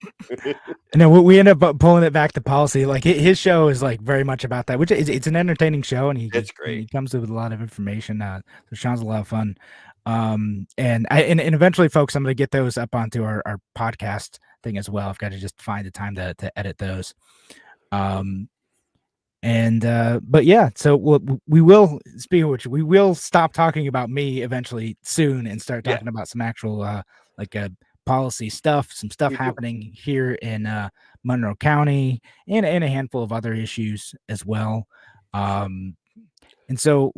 No, we end up pulling it back to policy. Like his show is like very much about that, which it's an entertaining show, and it's great. He comes with a lot of information. So Sean's a lot of fun. And eventually, folks, I'm going to get those up onto our podcast thing as well. I've got to just find the time to edit those. But yeah, so we will, speaking of which, we will stop talking about me eventually soon and start talking about some actual policy stuff, some stuff happening here in Monroe County and a handful of other issues as well. And so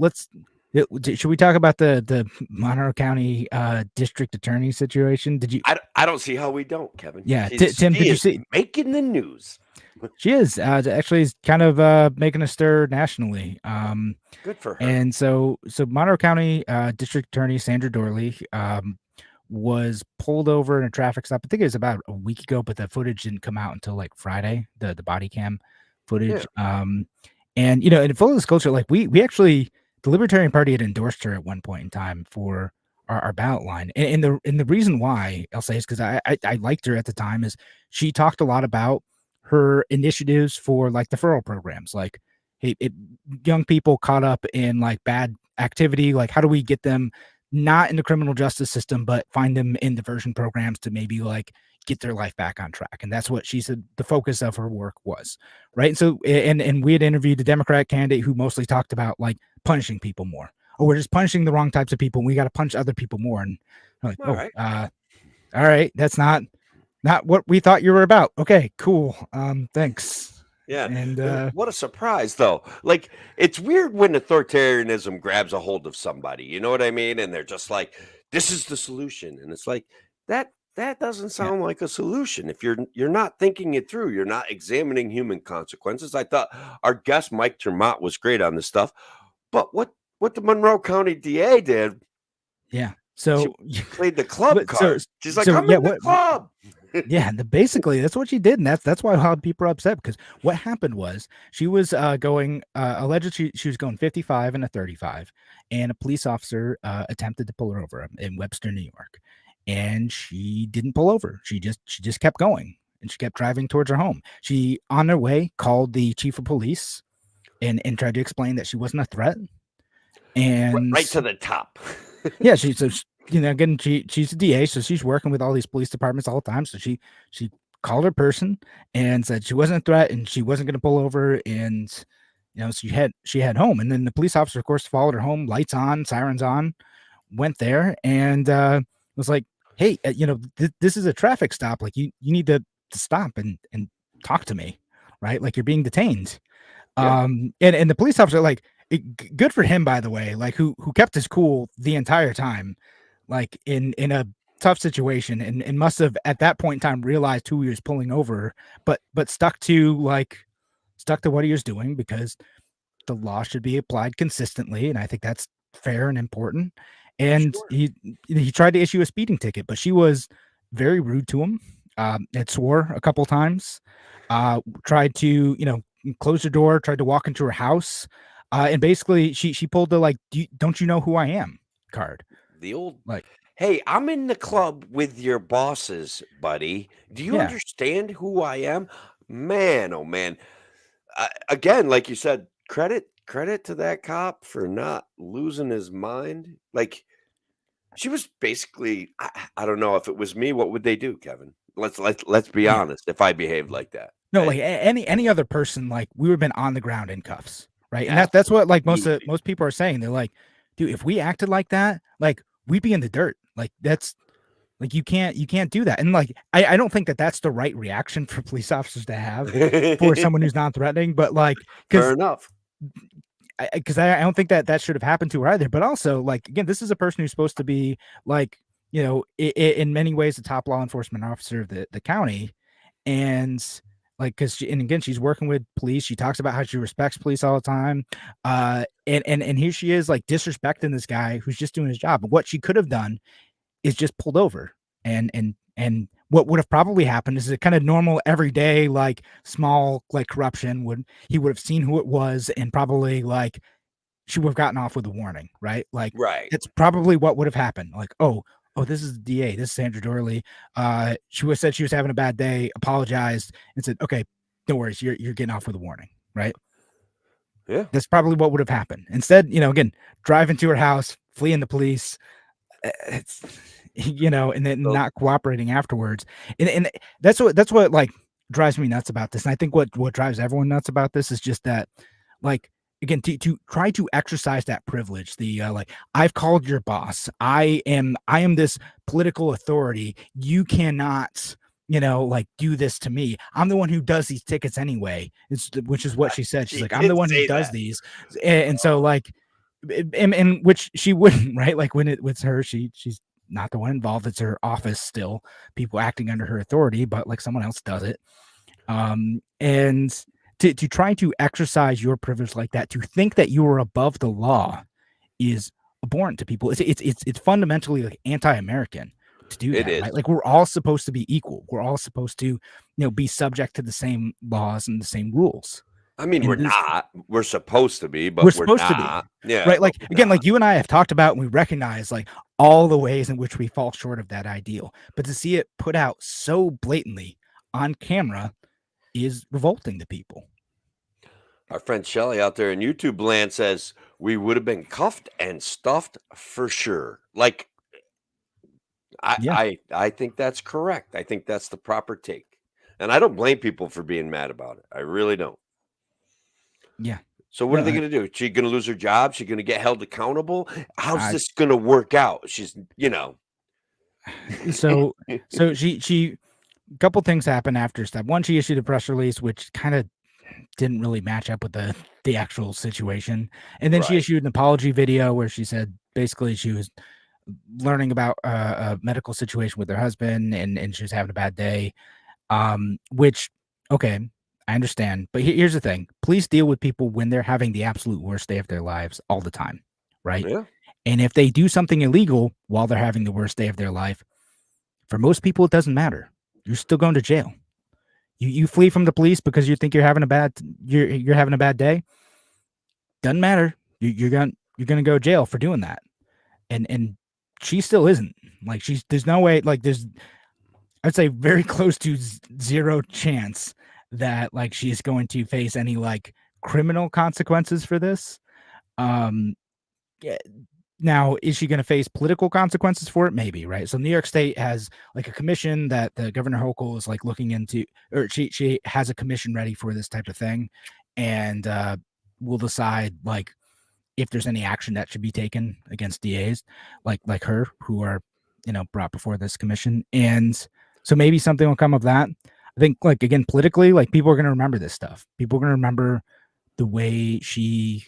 should we talk about the Monroe County district attorney situation? Did you? I don't see how we don't, Kevin. Yeah, Tim, did you see making the news? She is actually kind of making a stir nationally. Good for her. And so Monroe County District Attorney Sandra Dorley was pulled over in a traffic stop. I think it was about a week ago, but the footage didn't come out until like Friday, the body cam footage. Yeah. And in full disclosure, like we actually, the Libertarian Party had endorsed her at one point in time for our ballot line. And the reason why I'll say is because I liked her at the time is she talked a lot about her initiatives for like deferral programs, like young people caught up in like bad activity, like how do we get them not in the criminal justice system, but find them in diversion programs to maybe like get their life back on track. And that's what she said the focus of her work was, right? And so and we had interviewed a Democrat candidate who mostly talked about like punishing people more. Oh, we're just punishing the wrong types of people, and we got to punch other people more. And I'm like, all right, that's not what we thought you were about. Okay, cool. Thanks. Yeah. And what a surprise, though. Like, it's weird when authoritarianism grabs a hold of somebody. You know what I mean? And they're just like, this is the solution. And it's like, that doesn't sound like a solution. If you're not thinking it through, you're not examining human consequences. I thought our guest, Mike ter Maat, was great on this stuff. But what the Monroe County DA did. Yeah. So she played the club card. She's like, I'm in the club. Yeah, basically that's what she did, and that's why a lot of people are upset, because what happened was she was going allegedly she was going 55 and a 35, and a police officer attempted to pull her over in Webster, New York, and she didn't pull over. She just kept going, and she kept driving towards her home. She, on their way, called the chief of police and tried to explain that she wasn't a threat, and right to the top. Yeah, she's a DA, so she's working with all these police departments all the time. So she called her person and said she wasn't a threat and she wasn't going to pull over, and she had home. And then the police officer, of course, followed her home, lights on, sirens on, went there and was like, hey, this is a traffic stop. Like you need to stop and talk to me, right? Like you're being detained. Yeah. And the police officer, like, good for him, by the way, like who kept his cool the entire time, like in a tough situation, and must have at that point in time realized who he was pulling over, but stuck to what he was doing, because the law should be applied consistently, and I think that's fair and important. And sure. He tried to issue a speeding ticket, but she was very rude to him. It swore a couple times, tried to close the door, tried to walk into her house. And basically, she pulled the like, don't you know who I am card. The old like, hey, I'm in the club with your bosses, buddy. Do you understand who I am? Man, oh man. Again, like you said, credit to that cop for not losing his mind. Like, she was basically, I don't know, if it was me, what would they do, Kevin? Let's be honest. If I behaved like that, no, like any other person, like we would have been on the ground in cuffs. Right. And that's what like most people are saying. They're like, dude, if we acted like that, like we'd be in the dirt. Like that's like, you can't do that. And like, I don't think that's the right reaction for police officers to have for someone who's not threatening, but like, fair enough. Because I don't think that should have happened to her either. But also, like, again, this is a person who's supposed to be like, in many ways, the top law enforcement officer of the county. And like, because she's working with police. She talks about how she respects police all the time. And here she is, like, disrespecting this guy who's just doing his job. And what she could have done is just pulled over. And what would have probably happened is a kind of normal, everyday, like small, like corruption he would have seen who it was and probably like she would have gotten off with a warning, right? Like, right. it's probably what would have happened. Like, oh, this is the DA. This is Sandra Dorley. She would have said she was having a bad day, apologized, and said, okay, no worries, you're getting off with a warning, right? Yeah. That's probably what would have happened. Instead, again, driving to her house, fleeing the police, it's, and then not cooperating afterwards. And that's what like drives me nuts about this. And I think what drives everyone nuts about this is just that, like, again, to try to exercise that privilege, the like, I've called your boss. I am this political authority. You cannot, like, do this to me. I'm the one who does these tickets anyway. Which is what she said. She's like, I'm the one who does these, and so like, and which she wouldn't, right? Like when it's her, she's not the one involved. It's her office still, people acting under her authority, but like someone else does it. And to try to exercise your privilege like that, to think that you are above the law, is abhorrent to people. It's fundamentally like anti-American to do that, right? Like, we're all supposed to be equal. We're all supposed to, be subject to the same laws and the same rules. I mean, we're not. We're supposed to be, but we're supposed to be. Yeah, right. Like, again, like you and I have talked about, and we recognize like all the ways in which we fall short of that ideal. But to see it put out so blatantly on camera is revolting to people. Our friend Shelly out there in YouTube land says we would have been cuffed and stuffed for sure. Like, I think that's correct. I think that's the proper take. And I don't blame people for being mad about it. I really don't. Yeah. So what are they going to do? She going to lose her job? She going to get held accountable? How's this going to work out? She's, So she a couple things happened after step one. She issued a press release, which kind of didn't really match up with the actual situation. And then she issued an apology video where she said basically she was learning about a medical situation with her husband and she was having a bad day. Which, okay, I understand. But here's the thing. Police deal with people when they're having the absolute worst day of their lives all the time, right? Yeah. And if they do something illegal while they're having the worst day of their life, for most people, it doesn't matter. You're still going to jail. You flee from the police because you think you're having a bad day. Doesn't matter. You're gonna go to jail for doing that. And she still isn't. Like, there's no way. Like, I'd say very close to zero chance that like she is going to face any like criminal consequences for this. Now, is she going to face political consequences for it? Maybe, right? So New York State has like a commission that the Governor Hochul is like looking into, or she has a commission ready for this type of thing, and will decide like if there's any action that should be taken against DAs like her who are brought before this commission. And so maybe something will come of that. I think, like, again, politically, like, people are going to remember this stuff. People are going to remember the way she,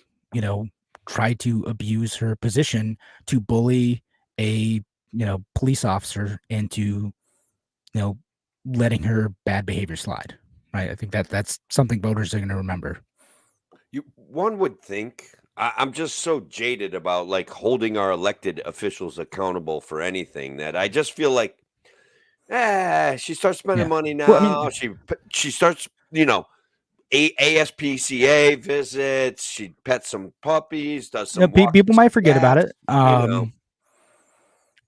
tried to abuse her position to bully a, police officer into, letting her bad behavior slide. Right. I think that's something voters are going to remember. One would think, I'm just so jaded about like holding our elected officials accountable for anything that I just feel like, she starts spending money now. Well, she starts, ASPCA visits. She pets some puppies. Does some. People might forget about it.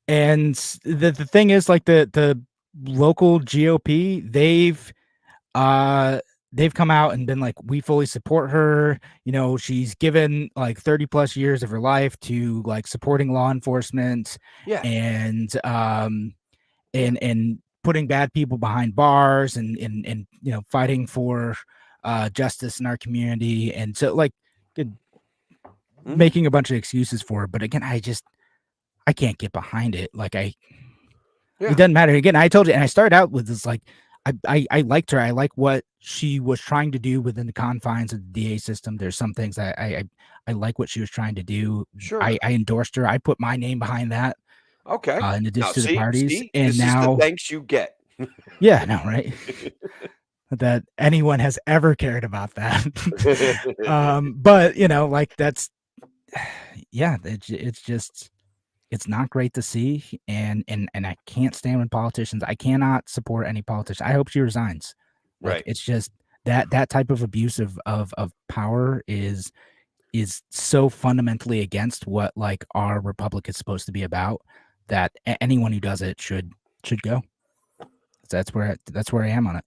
And the thing is, like the local GOP, they've come out and been like, we fully support her. She's given like 30 plus years of her life to like supporting law enforcement. Yeah. And putting bad people behind bars and fighting for justice in our community. And so like making a bunch of excuses for it. But again, I can't get behind it. Like it doesn't matter. Again, I told you, and I started out with this, like, I liked her. I like what she was trying to do within the confines of the DA system. There's some things I like what she was trying to do. Sure. I endorsed her. I put my name behind that. Okay. In addition to the parties, and this now is the thanks you get. Yeah, no, right. That anyone has ever cared about that. But like that's, it's just, it's not great to see, and I can't stand when politicians. I cannot support any politician. I hope she resigns. Like, Right. It's just that type of abuse of power is is so fundamentally against what like our republic is supposed to be about that anyone who does it should go. That's where I am on it.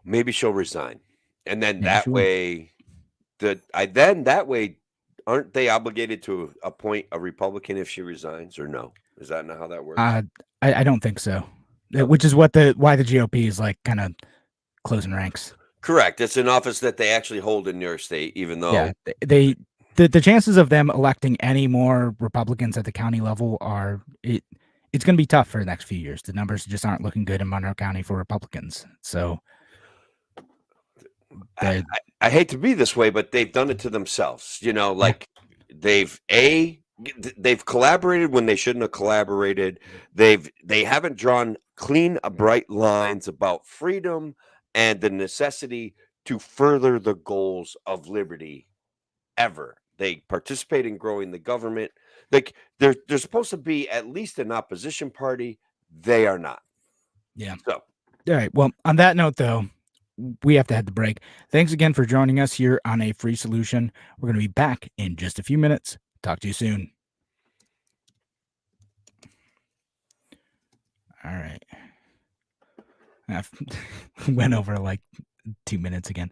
Maybe she'll resign, and then Maybe that way, aren't they obligated to appoint a Republican if she resigns, or no? Is that not how that works? I don't think so. Okay. Which is why the GOP is like kind of closing ranks. Correct. It's an office that they actually hold in New York State, even though the chances of them electing any more Republicans at the county level it's going to be tough for the next few years. The numbers just aren't looking good in Monroe County for Republicans. So I hate to be this way, but they've done it to themselves. Like they've collaborated when they shouldn't have collaborated. They haven't drawn clean, bright lines about freedom and the necessity to further the goals of liberty ever. They participate in growing the government. Like they're supposed to be at least an opposition party. They are not. Yeah. So, all right. Well, on that note, though, we have to head to break. Thanks again for joining us here on A Free Solution. We're going to be back in just a few minutes. Talk to you soon. All right. I went over like 2 minutes again.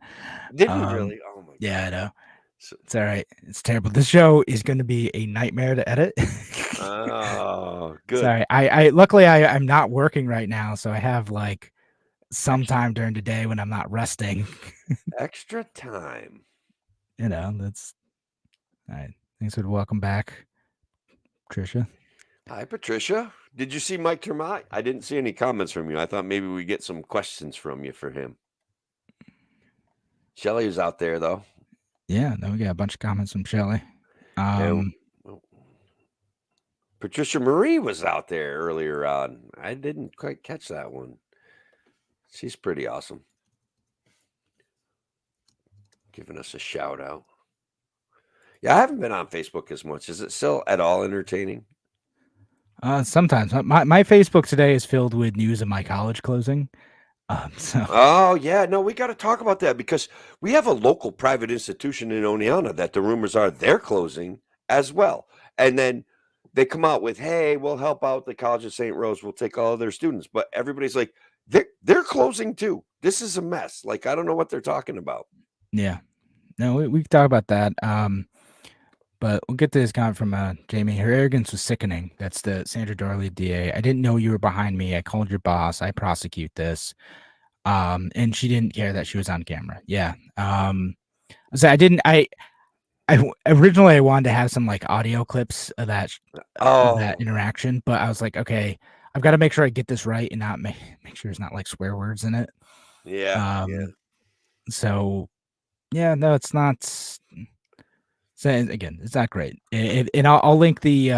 Did we really? Oh my God. Yeah, I know. It's all right. It's terrible. This show is going to be a nightmare to edit. Oh, good. Sorry. I luckily I'm not working right now, so I have like some time during the day when I'm not resting. Extra time. That's all right. Thanks for welcome back, Patricia. Hi, Patricia. Did you see Mike ter Maat? I didn't see any comments from you. I thought maybe we get some questions from you for him. Shelly was out there though. Yeah, no, we got a bunch of comments from Shelly. Patricia Marie was out there earlier on. I didn't quite catch that one. She's pretty awesome. Giving us a shout out. Yeah, I haven't been on Facebook as much. Is it still at all entertaining? Sometimes my Facebook today is filled with news of my college closing. Oh yeah, no, we got to talk about that because we have a local private institution in Oneonta that the rumors are they're closing as well. And then they come out with, hey, we'll help out the College of St. Rose. We'll take all of their students. But everybody's like, they're closing too. This is a mess. Like, I don't know what they're talking about. Yeah. No, we can talk about that. But we'll get to this comment from Jamie. Her arrogance was sickening. That's the Sandra Darley DA. I didn't know you were behind me. I called your boss. I prosecute this. And she didn't care that she was on camera. Yeah. So I originally I wanted to have some like audio clips of that interaction, but I was like, okay, I've got to make sure I get this right and not make sure there's not like swear words in it. Yeah. So yeah, no, it's not. So again, it's not great. And I'll link the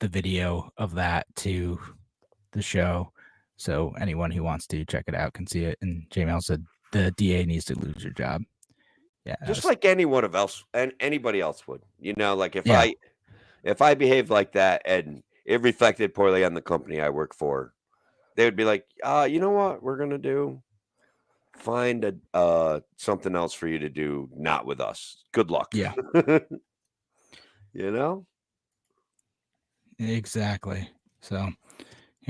video of that to the show, so anyone who wants to check it out can see it. And Jamie said the DA needs to lose your job. Yeah, just like anyone else and anybody else would. Like if I behaved like that and it reflected poorly on the company I work for, they would be like, you know what we're gonna do? Find something else for you to do, not with us. Good luck. Yeah. Exactly. So,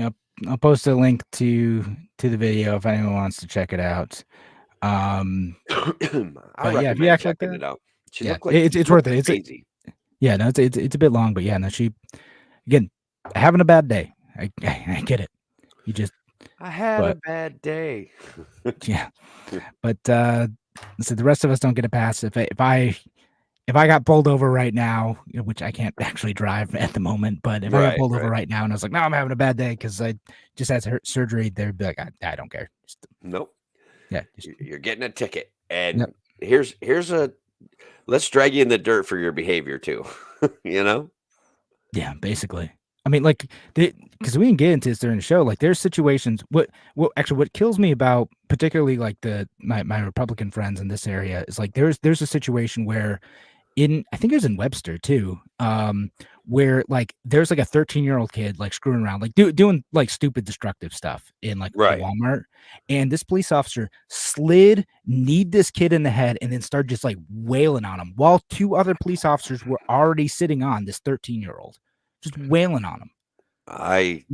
I'll post a link to the video if anyone wants to check it out. I yeah, if you actually checking it out. She yeah, looked like it's worth it. It's crazy. Yeah, no, it's a bit long, but yeah, no, she again having a bad day. I get it. You just I had a bad day. Yeah, but so the rest of us don't get a pass. If I got pulled over right now, which I can't actually drive at the moment, but if I got pulled over right now and I was like, no, I'm having a bad day because I just had surgery, they'd be like, I don't care. Nope. Yeah, you're getting a ticket, and here's let's drag you in the dirt for your behavior too. Yeah, basically. I mean, like, because we can get into this during the show. Like, there's situations. What kills me about particularly like my Republican friends in this area is like there's a situation where I think it was in Webster too, where like there's like a 13-year-old kid like screwing around, like doing like stupid destructive stuff in like a Walmart, and this police officer kneed this kid in the head and then started just like wailing on him while 2 other police officers were already sitting on this 13-year-old, just wailing on him. I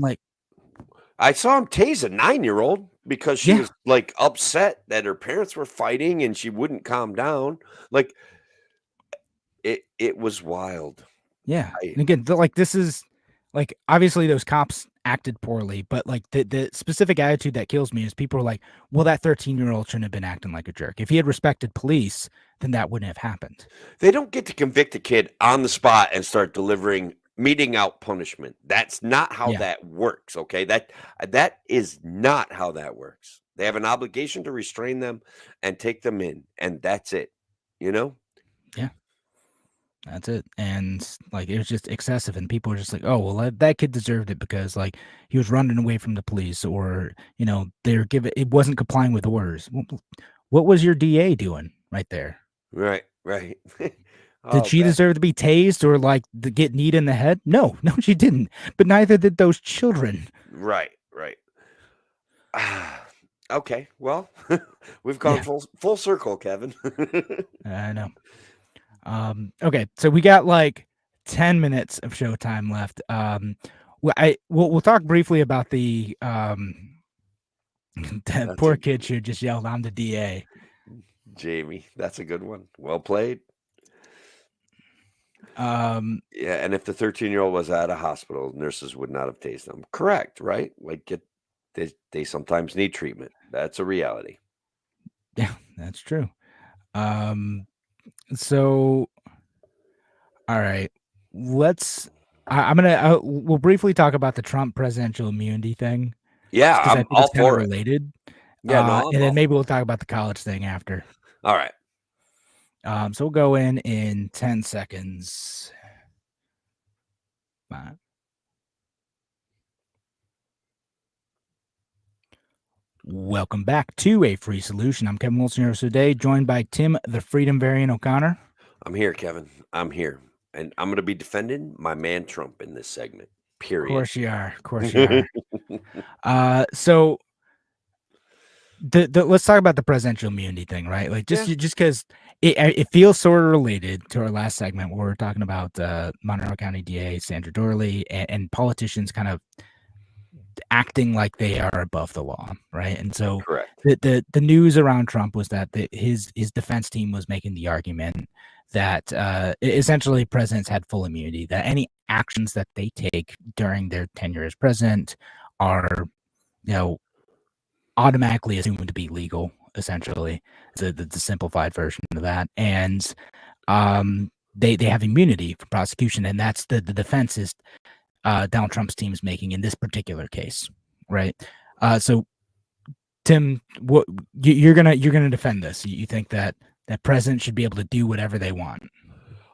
saw him tase a 9-year-old because she was like upset that her parents were fighting and she wouldn't calm down. Like it was wild. Yeah. And again, like this is like obviously those cops acted poorly, but like the specific attitude that kills me is people are like, well, that 13-year-old shouldn't have been acting like a jerk. If he had respected police, then that wouldn't have happened. They don't get to convict a kid on the spot and start meting out punishment. That's not how that works. Okay. That is not how that works. They have an obligation to restrain them and take them in, and that's it, you know? Yeah. That's it. And like it was just excessive, and people were just like, oh well, that kid deserved it because like he was running away from the police, or you know, it wasn't complying with orders. What was your DA doing right there? Right. Did she deserve to be tased or like to get kneed in the head? No, she didn't. But neither did those children. Right. Okay, well, we've gone full circle, Kevin. I know. Okay, so we got like 10 minutes of showtime left. We'll talk briefly about the that poor kid who just yelled, "I'm the DA." Jamie, that's a good one. Well played. Yeah, and if the 13-year-old was at a hospital, nurses would not have tased them. Correct, right? Like they sometimes need treatment. That's a reality. Yeah, that's true. So, all right, we'll briefly talk about the Trump presidential immunity thing. Yeah, because I think all it's kind of for related. Yeah, and then maybe we'll talk about the college thing after. All right. So we'll go in 10 seconds. Fine. Welcome back to A Free Solution. I'm Kevin Wilson here today, joined by Tim, the Freedom Variant O'Connor. I'm here, Kevin. I'm here. And I'm going to be defending my man Trump in this segment, period. Of course you are. So let's talk about the presidential immunity thing, right? Like just because it feels sort of related to our last segment where we're talking about Monroe County DA Sandra Dorley and politicians kind of acting like they are above the law, right? And so the news around Trump was that his defense team was making the argument that essentially presidents had full immunity, that any actions that they take during their tenure as president are, automatically assumed to be legal, essentially. The simplified version of that. And they have immunity from prosecution, and that's the defense is Donald Trump's team is making in this particular case, right? So, Tim, what you're gonna defend this? You think that president should be able to do whatever they want?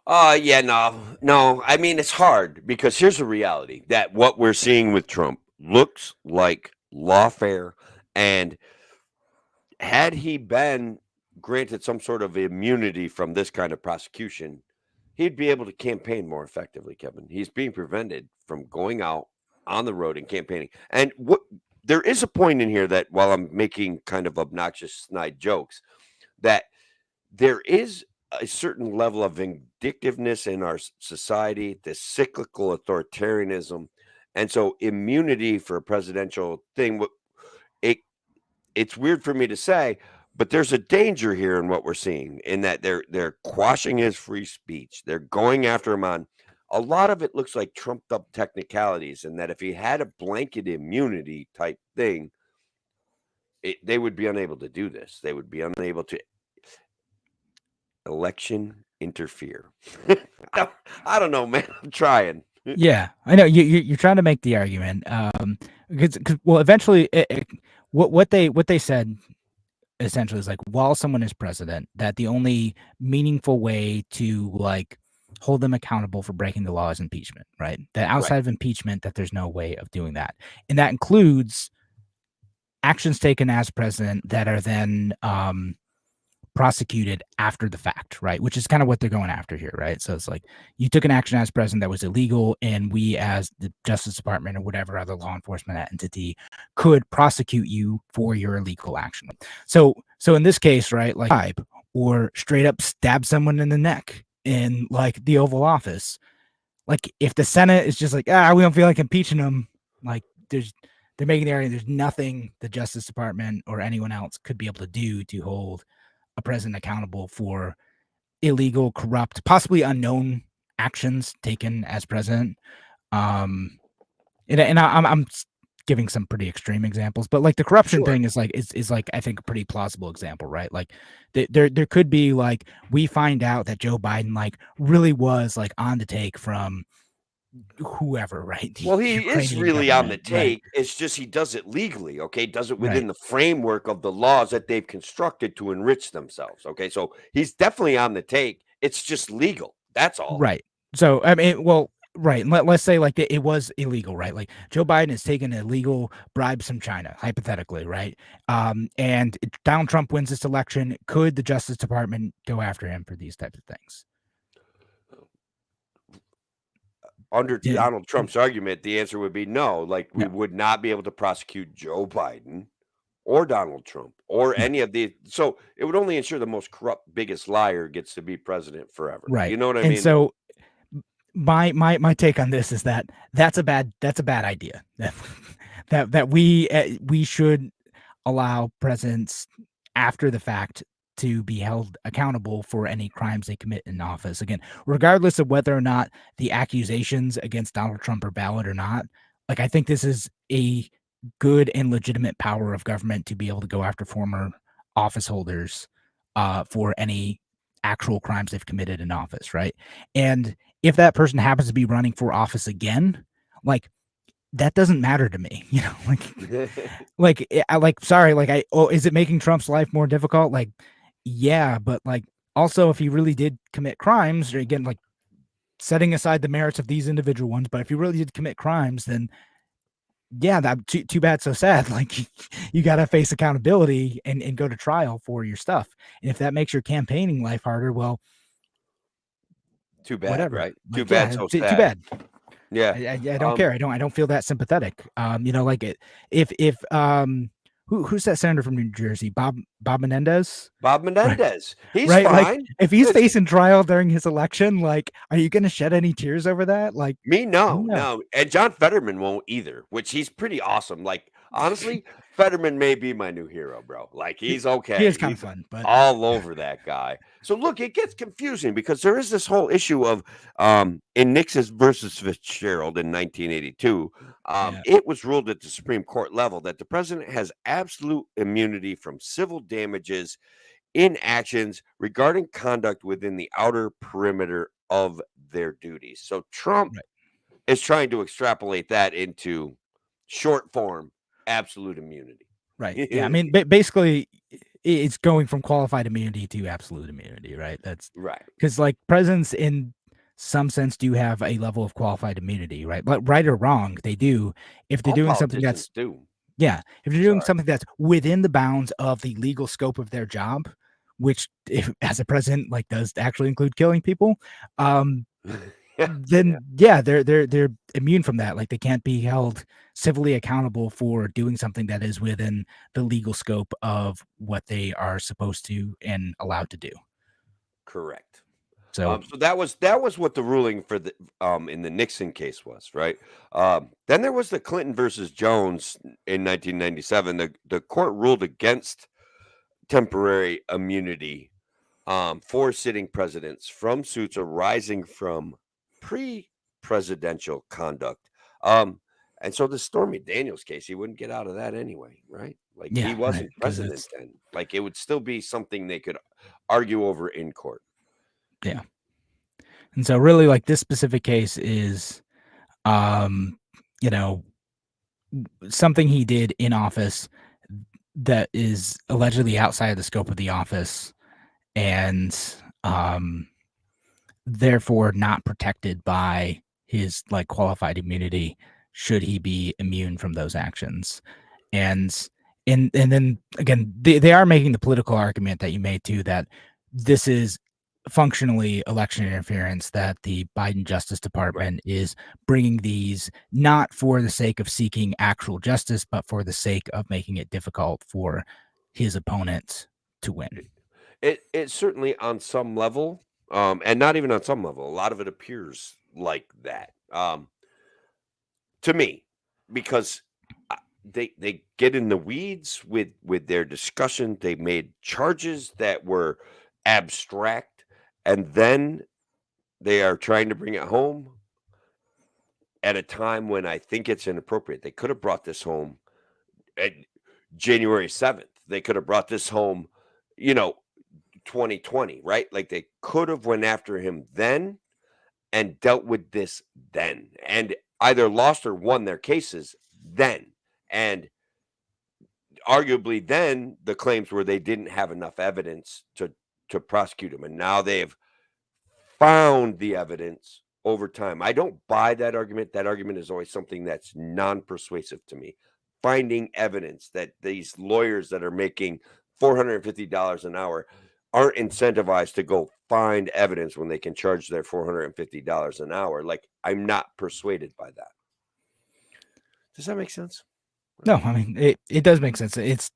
Yeah, no. I mean, it's hard because here's the reality that what we're seeing with Trump looks like lawfare, and had he been granted some sort of immunity from this kind of prosecution, he'd be able to campaign more effectively, Kevin. He's being prevented from going out on the road and campaigning. And there is a point in here that while I'm making kind of obnoxious snide jokes, that there is a certain level of vindictiveness in our society, this cyclical authoritarianism. And so immunity for a presidential thing, it's weird for me to say, but there's a danger here in what we're seeing in that they're quashing his free speech. They're going after him on a lot of it looks like trumped up technicalities, and that if he had a blanket immunity type thing, they would be unable to do this. They would be unable to election interfere. I don't know, man. I'm trying. Yeah, I know you're trying to make the argument. Because eventually, what they said essentially is like, while someone is president, that the only meaningful way to like hold them accountable for breaking the law is impeachment, right? That outside of impeachment, that there's no way of doing that, and that includes actions taken as president that are then prosecuted after the fact, right? Which is kind of what they're going after here, right? So it's like you took an action as president that was illegal, and we, as the Justice Department or whatever other law enforcement entity, could prosecute you for your illegal action. So in this case, right, like or straight up stab someone in the neck in like the Oval Office. Like if the Senate is just like, we don't feel like impeaching them, like they're making the area, there's nothing the Justice Department or anyone else could be able to do to hold a president accountable for illegal, corrupt, possibly unknown actions taken as president. And I'm giving some pretty extreme examples, but like the corruption thing is like I think a pretty plausible example, right? Like there could be like we find out that Joe Biden like really was like on the take from whoever, right? Well, he is really on the take. Right. It's just he does it legally, okay? Does it within the framework of the laws that they've constructed to enrich themselves, okay? So he's definitely on the take. It's just legal. That's all. Right. So I mean, well, right. Let's say like it was illegal, right? Like Joe Biden has taken illegal bribes from China, hypothetically, right? And Donald Trump wins this election. Could the Justice Department go after him for these types of things? Under Donald Trump's argument, the answer would be no. Like we would not be able to prosecute Joe Biden or Donald Trump or any of the. So it would only ensure the most corrupt, biggest liar gets to be president forever. Right. You know what I mean? So my take on this is that that's a bad idea. that we should allow presidents after the fact to be held accountable for any crimes they commit in office. Again, regardless of whether or not the accusations against Donald Trump are valid or not, like I think this is a good and legitimate power of government to be able to go after former office holders for any actual crimes they've committed in office, right? And if that person happens to be running for office again, like that doesn't matter to me, you know, sorry, is it making Trump's life more difficult? Like, yeah, but like also if he really did commit crimes, or again, like setting aside the merits of these individual ones, but if he really did commit crimes, then yeah, that too bad, so sad. Like you got to face accountability and go to trial for your stuff. And if that makes your campaigning life harder, well, too bad, whatever. right? Like, too bad, so sad. Too bad. Yeah, I don't care. I don't feel that sympathetic. You know, like if who's that senator from New Jersey? Bob Menendez. Bob Menendez. Right. He's right? fine. Like, if he's facing trial during his election, like, are you going to shed any tears over that? Like me, no. And John Fetterman won't either, which he's pretty awesome. Like honestly, Fetterman may be my new hero, bro. Like he's okay. He is kind of fun, but all over that guy. So look, it gets confusing because there is this whole issue of in Nixon versus Fitzgerald in 1982. It was ruled at the Supreme Court level that the president has absolute immunity from civil damages in actions regarding conduct within the outer perimeter of their duties. So Trump is trying to extrapolate that into short form absolute immunity. Right. Yeah. I mean, basically, it's going from qualified immunity to absolute immunity, right? That's right. Because like presidents in some sense do have a level of qualified immunity, right? But right or wrong, they do. If they're doing something that's if they're doing something that's within the bounds of the legal scope of their job, which if, as a president, like does actually include killing people, then they're immune from that. Like they can't be held civilly accountable for doing something that is within the legal scope of what they are supposed to and allowed to do. Correct. So, so that was what the ruling for the in the Nixon case was, right? Then there was the Clinton versus Jones in 1997. The court ruled against temporary immunity for sitting presidents from suits arising from pre-presidential conduct. And so the Stormy Daniels case, he wouldn't get out of that anyway, right? Like he wasn't president then. Like it would still be something they could argue over in court. Yeah. And so really like this specific case is, you know, something he did in office that is allegedly outside of the scope of the office and therefore not protected by his like qualified immunity should he be immune from those actions. And and then again, they are making the political argument that you made too, that this is functionally election interference, that the Biden Justice Department is bringing these not for the sake of seeking actual justice, but for the sake of making it difficult for his opponents to win. It certainly on some level, and not even on some level, a lot of it appears like that, to me, because they get in the weeds with their discussion. They made charges that were abstract, and then they are trying to bring it home at a time when I think it's inappropriate. They could have brought this home at January 7th. They could have brought this home, 2020, right? Like they could have went after him then and dealt with this then, and either lost or won their cases then. And arguably then the claims were they didn't have enough evidence to prosecute him, and now they've found the evidence over time. I don't buy that argument. That argument is always something that's non-persuasive to me. Finding evidence that these lawyers that are making $450 an hour aren't incentivized to go find evidence when they can charge their $450 an hour. Like, I'm not persuaded by that. Does that make sense? No, I mean, it does make sense. It's,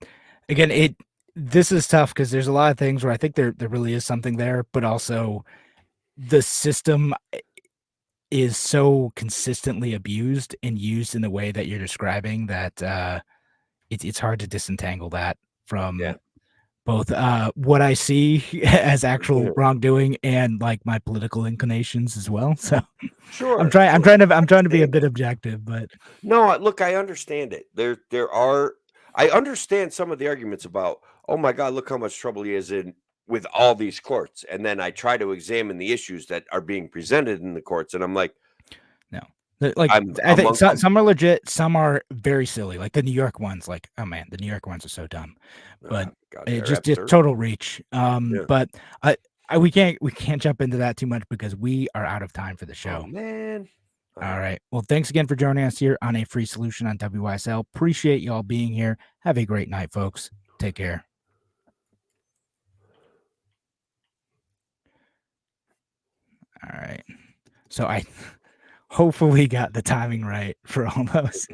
again, this is tough because there's a lot of things where I think there really is something there, but also the system is so consistently abused and used in the way that you're describing that it's hard to disentangle that from both what I see as actual wrongdoing and like my political inclinations as well. So sure, I'm trying to be a bit objective, but no, look, I understand it. I understand some of the arguments about, oh my God, look how much trouble he is in with all these courts. And then I try to examine the issues that are being presented in the courts, and I'm like, no. Like, I think some are legit, some are very silly. Like the New York ones, like, oh man, the New York ones are so dumb. But it just total reach. But we can't jump into that too much because we are out of time for the show. Oh, man. All right. Well, thanks again for joining us here on A Free Solution on WYSL. Appreciate y'all being here. Have a great night, folks. Take care. All right. So I hopefully got the timing right for all those.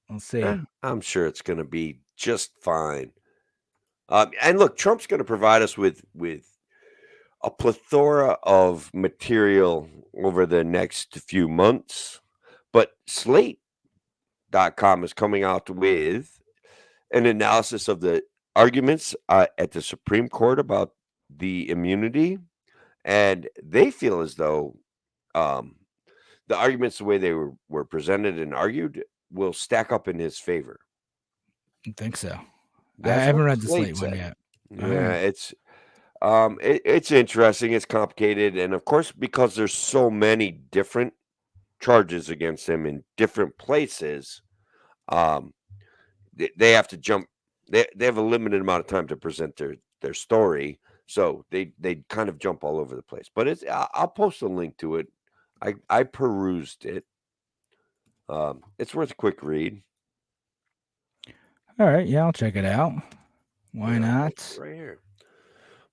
We'll see. I'm sure it's going to be just fine. And look, Trump's going to provide us with a plethora of material over the next few months. But Slate.com is coming out with an analysis of the arguments at the Supreme Court about the immunity. And they feel as though the arguments, the way they were presented and argued, will stack up in his favor. I think so. I haven't read the Slate one yet. Yeah, it's interesting. It's complicated. And of course, because there's so many different charges against him in different places, they have to jump. They have a limited amount of time to present their story. So they kind of jump all over the place. But I'll post a link to it. I perused it. It's worth a quick read. All right, yeah, I'll check it out. Why not? Right here.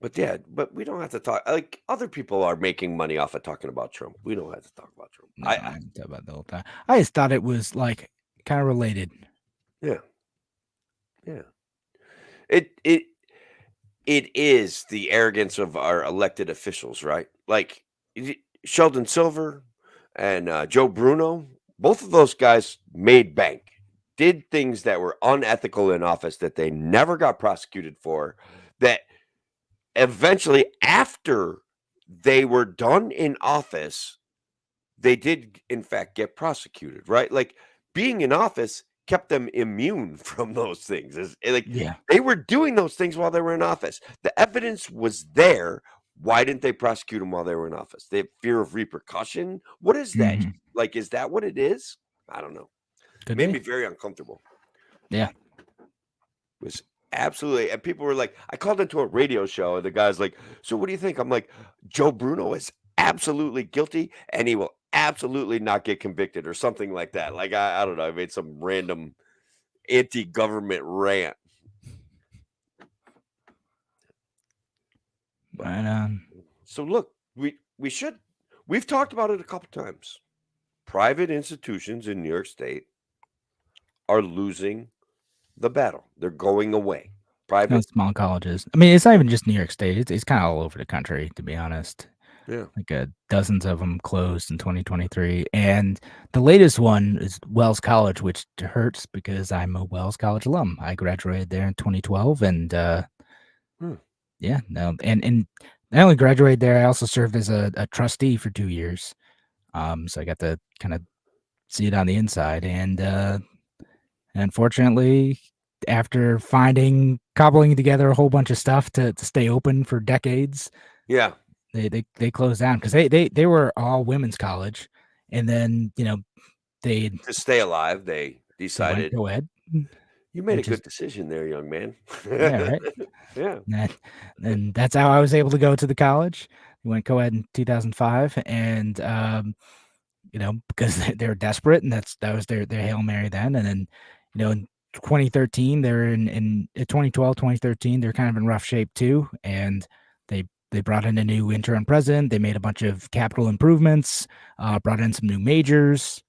But we don't have to talk. Like, other people are making money off of talking about Trump. We don't have to talk about Trump. No, I haven't talked about the whole time. I just thought it was like kind of related. Yeah. It is the arrogance of our elected officials, right? Like Sheldon Silver and Joe Bruno, both of those guys made bank, did things that were unethical in office that they never got prosecuted for, that eventually, after they were done in office, they did, in fact, get prosecuted, right? Like, being in office kept them immune from those things. They were doing those things while they were in office. The evidence was there. Why didn't they prosecute them while they were in office? They have fear of repercussion. What is that? Like, is that what it is? I don't know. It made me very uncomfortable. Yeah. It was absolutely. And people were like, I called into a radio show, and the guy's like, so what do you think? I'm like, Joe Bruno is absolutely guilty, and he will absolutely not get convicted, or something like that. Like, I don't know. I made some random anti-government rant. Right. So look, we've talked about it a couple times. Private institutions in New York State are losing the battle. They're going away. Private, small colleges. I mean, it's not even just New York State. It's kind of all over the country, to be honest. yeah. Like dozens of them closed in 2023, and the latest one is Wells College, which hurts because I'm a Wells College alum. I graduated there in 2012, and yeah, no, and I only graduated there. I also served as a trustee for 2 years, so I got to kind of see it on the inside, and unfortunately, after cobbling together a whole bunch of stuff to stay open for decades, Yeah. they closed down because they were all women's college, and then they To stay alive, they went decided co-ed, you made a which is good decision there, young man. yeah, right. Yeah. And that's how I was able to go to the college. We went co-ed in 2005, and because they were desperate, and that was their Hail Mary then. And then, in 2013, they're in 2012, 2013, they're kind of in rough shape too. And they brought in a new interim president. They made a bunch of capital improvements, brought in some new majors,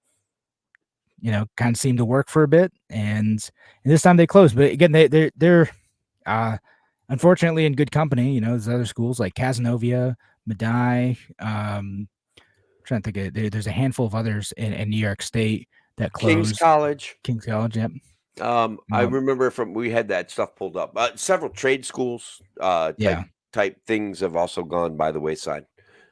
kind of seemed to work for a bit. And this time they closed. But again, they're unfortunately in good company. There's other schools like Casanova, Medaille, trying to think there's a handful of others in New York State that King's closed. College. King's College, yep. I remember we had that stuff pulled up. Several trade schools, type things have also gone by the wayside.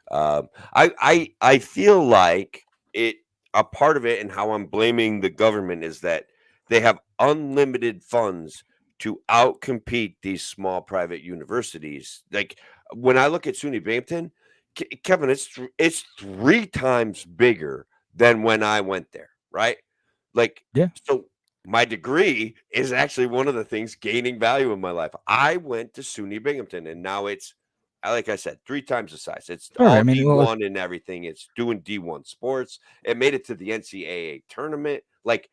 I feel like a part of it, and how I'm blaming the government, is that they have unlimited funds to outcompete these small private universities. Like when I look at SUNY Binghamton, Kevin, it's 3 times bigger than when I went there, right? Like, Yeah. So my degree is actually one of the things gaining value in my life. I went to SUNY Binghamton, and now it's, like I said, 3 times the size. It's all D1 and everything. It's doing D1 sports. It made it to the NCAA tournament. Like,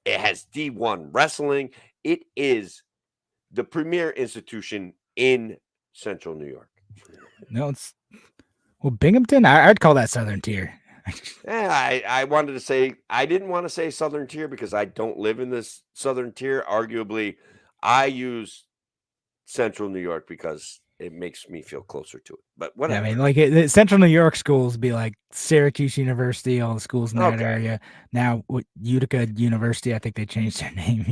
it has D1 wrestling. It is the premier institution in Central New York. No, Binghamton, I'd call that Southern tier. I wanted to say, I didn't want to say Southern tier because I don't live in this Southern tier. Arguably, I use Central New York because it makes me feel closer to it. But whatever. Yeah, I mean, like the Central New York schools be like Syracuse University, all the schools in that area. Now, Utica University, I think they changed their name.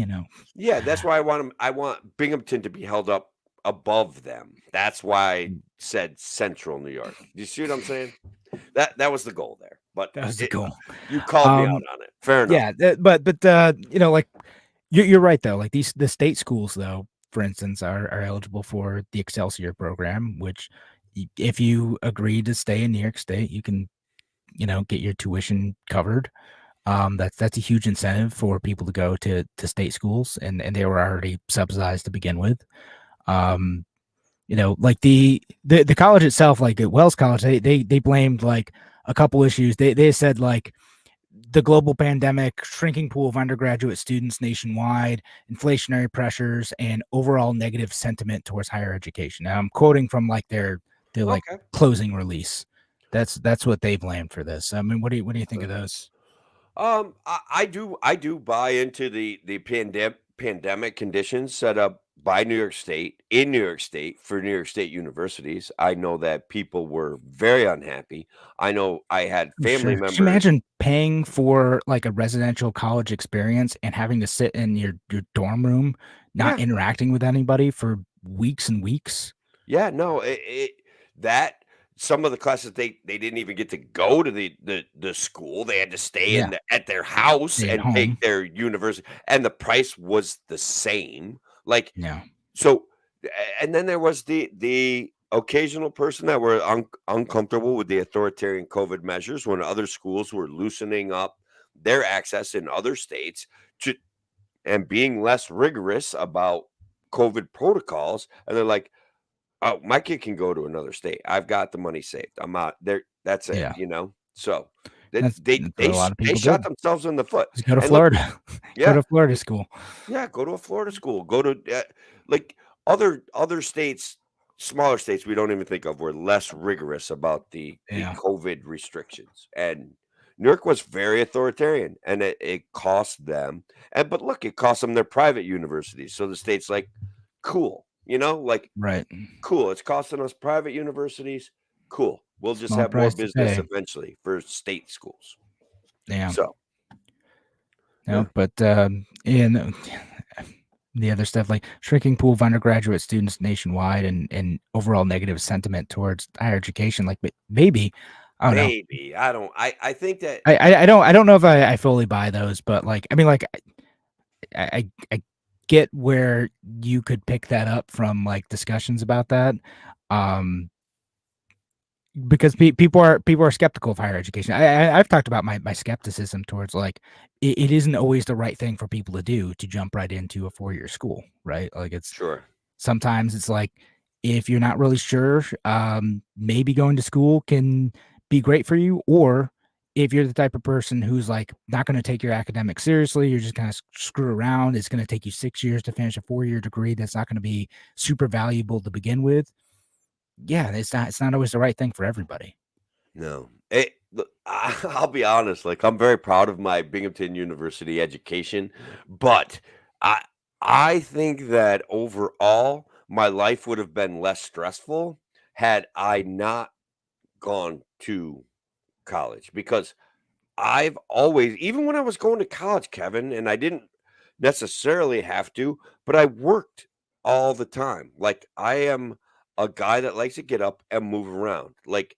Yeah, that's why I want Binghamton to be held up above them. That's why I said Central New York. Do you see what I'm saying? That was the goal there. But that was the goal. You called me out on it. Fair enough. Yeah, but like you're right though. Like the state schools though, for instance, are eligible for the Excelsior program, which if you agree to stay in New York State, you can get your tuition covered. That's a huge incentive for people to go to state schools, and they were already subsidized to begin with. Like the college itself, like at Wells College, they blamed like a couple issues. They said like the global pandemic, shrinking pool of undergraduate students nationwide, inflationary pressures, and overall negative sentiment towards higher education. Now I'm quoting from like their like closing release. That's what they blamed for this. I mean, what do you think of those? I do buy into the pandemic conditions set up by New York State in New York State for New York State universities. I know that people were very unhappy. I know I had family members. Can you imagine paying for like a residential college experience and having to sit in your dorm room, not interacting with anybody for weeks and weeks? Yeah, no, that some of the classes they didn't even get to go to the school. They had to stay at their house and take their university, and the price was the same. Like, so, and then there was the occasional person that were uncomfortable with the authoritarian COVID measures when other schools were loosening up their access in other states and being less rigorous about COVID protocols. And they're like, oh, my kid can go to another state. I've got the money saved. I'm out there. That's it, So That's what a lot of They people shot did. themselves in the foot. Just go to And look, Florida. Go yeah, to Florida school. yeah, go to a Florida school. Go to like other states, smaller states we don't even think of were less rigorous about the Yeah. COVID restrictions. And New York was very authoritarian, and it cost them. And but look, it cost them their private universities. So the state's like, cool, like Right. cool. It's costing us private universities. Cool. We'll just Small have more price to business pay. eventually for state schools. Yeah. So No, but and the other stuff like shrinking pool of undergraduate students nationwide and overall negative sentiment towards higher education. Like maybe, I don't know. maybe I don't. I think that I don't know if I fully buy those, but like I mean, like I get where you could pick that up from like discussions about that. Um, because people are skeptical of higher education. I've talked about my skepticism towards like it isn't always the right thing for people to do to jump right into a 4-year school, right? Like it's sure. sometimes it's like if you're not really sure, maybe going to school can be great for you, or if you're the type of person who's like not going to take your academics seriously, you're just going to screw around. It's going to take you 6 years to finish a 4-year degree that's not going to be super valuable to begin with. Yeah, it's not always the right thing for everybody. No. Look, I'll be honest, like, I'm very proud of my Binghamton University education, but I I think that overall, my life would have been less stressful had I not gone to college because I've always even when I was going to college, Kevin, and I didn't necessarily have to, but I worked all the time. Like, I am a guy that likes to get up and move around. Like,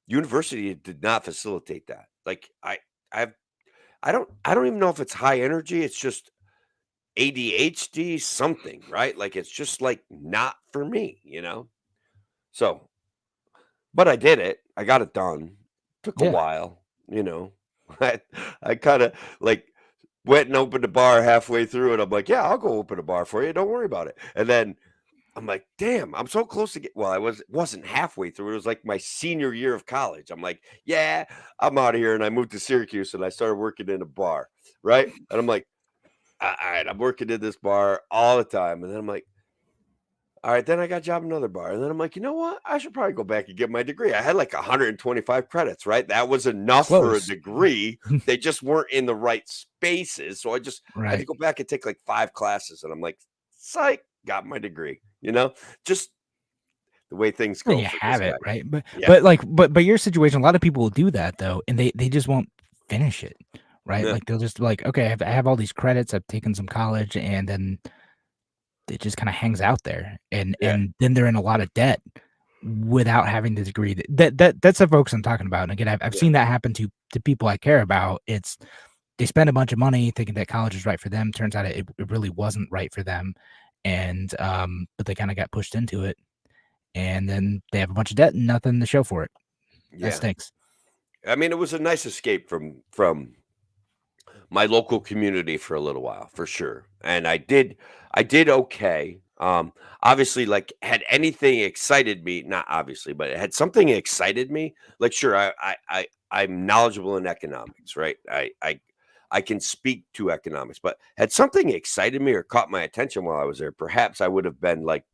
university did not facilitate that. Like, I've I don't even know if it's high energy, it's just ADHD something, right? Like, it's just, like, not for me? So but I did it. I got it done. Took a Yeah. while. I I kinda, like, went and opened a bar halfway through, and I'm like, "Yeah, I'll go open a bar for you, don't worry about it." And then I'm like, "Damn, I'm so close to get." Well, I wasn't halfway through, it was, like, my senior year of college. I'm like, "Yeah, I'm out of here," and I moved to Syracuse, and I started working in a bar, right? And I'm like, Alright, I'm working in this bar all the time," and then I'm like, alright, then I got a job in another bar, and then I'm like, "You know what? I should probably go back and get my degree." I had, like, 125 credits, right? That was enough for a Close. degree. They just weren't in the right spaces, so I had to Right. go back and take, like, 5 classes, and I'm like, "Psych, got my degree." Just the way things Well, go you for this have it, guy. right? Yeah. But your situation, a lot of people will do that though, and they just won't finish it, right? Yeah. Like they'll just be like, okay, I have all these credits, I've taken some college, and then it just kind of hangs out there, Yeah. and then they're in a lot of debt without having the degree. That's the folks I'm talking about. And again, I've Yeah. seen that happen to people I care about. It's they spend a bunch of money thinking that college is right for them. Turns out it really wasn't right for them, and but they kind of got pushed into it, and then they have a bunch of debt and nothing to show for it. That Yeah. stinks. I mean, it was a nice escape from my local community for a little while, for sure. And I did okay. Obviously, like, had anything excited me, not obviously, but had something excited me, like, sure, I'm knowledgeable in economics, right? I can speak to economics, but had something excited me or caught my attention while I was there, perhaps I would have been like,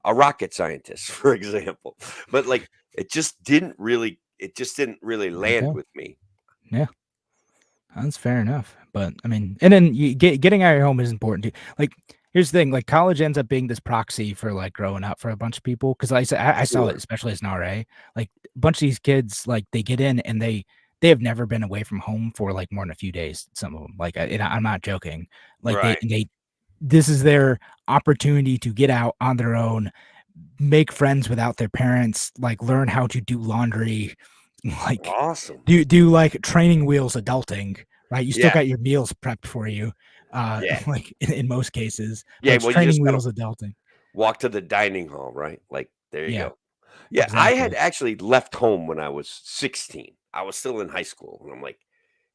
a rocket scientist, for example. But like it just didn't really There you land go. with me. Yeah, that's fair enough. But I mean, and then getting out of your home is important too. Like, here's the thing: like, college ends up being this proxy for like growing up for a bunch of people. Because I saw it, Sure. especially as an RA. Like, a bunch of these kids, like, they get in and they have never been away from home for like more than a few days. Some of them, like, and I'm not joking. Like, Right. they this is their opportunity to get out on their own, make friends without their parents, like learn how to do laundry, like Awesome. do like training wheels adulting, right? You still Yeah. got your meals prepped for you, Yeah. like in most cases, but Yeah. it's Well, you training just gotta wheels adulting. walk to the dining hall, right? Like, there you Yeah, go. Yeah. I had exactly. actually left home when I was 16. I was still in high school. And I'm like,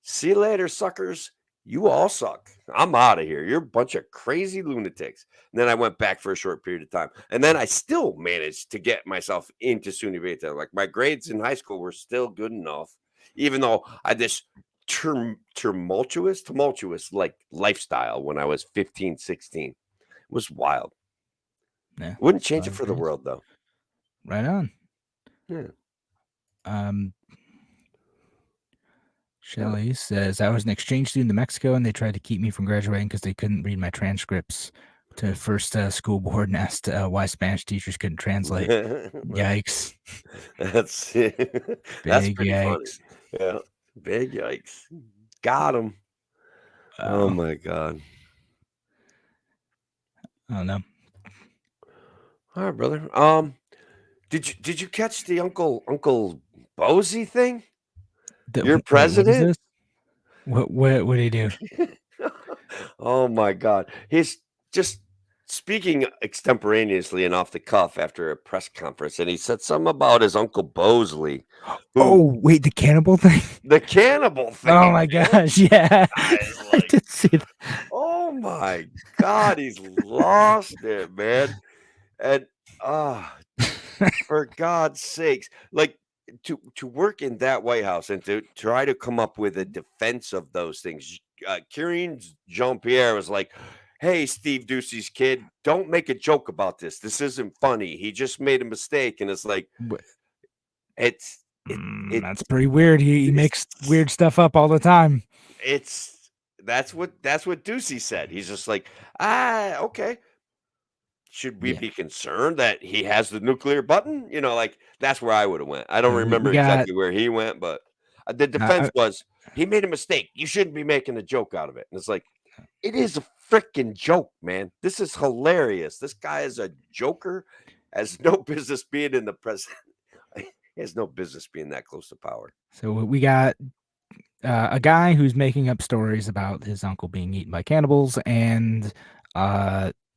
see you later, suckers. You all suck. I'm out of here. You're a bunch of crazy lunatics. And then I went back for a short period of time. And then I still managed to get myself into SUNY Beta. Like, my grades in high school were still good enough, even though I had this tumultuous like lifestyle when I was 15, 16. It was wild. Yeah. Wouldn't change it for the world, though. Right on. Yeah. Shelly says, I was an exchange student in Mexico, and they tried to keep me from graduating because they couldn't read my transcripts to first school board and asked why Spanish teachers couldn't translate. Yikes. That's Big pretty yikes. funny. Yeah. Big yikes. Got him. Oh my God. Oh no. All right, brother. Did you catch the Uncle Bozy thing? Your president? What did he do? Oh my God. He's just speaking extemporaneously and off the cuff after a press conference, and he said something about his Uncle Bosley. Oh, wait, the cannibal thing? The cannibal thing. Oh my gosh, yeah. I did see that. Oh my God, he's lost it, man. And for God's sakes, like to work in that White House and to try to come up with a defense of those things. Karine Jean-Pierre was like, "Hey, Steve Ducey's kid, don't make a joke about this. This isn't funny. He just made a mistake." And it's like, that's pretty weird. He makes weird stuff up all the time. That's what Ducey said. He's just like, okay. Should we be concerned that he has the nuclear button? Like that's where I would have went. I don't remember exactly where he went, but the defense was he made a mistake. You shouldn't be making a joke out of it. And it's like, it is a freaking joke, man. This is hilarious. This guy is a joker, has no business being in the president. He has no business being that close to power. So we got a guy who's making up stories about his uncle being eaten by cannibals, and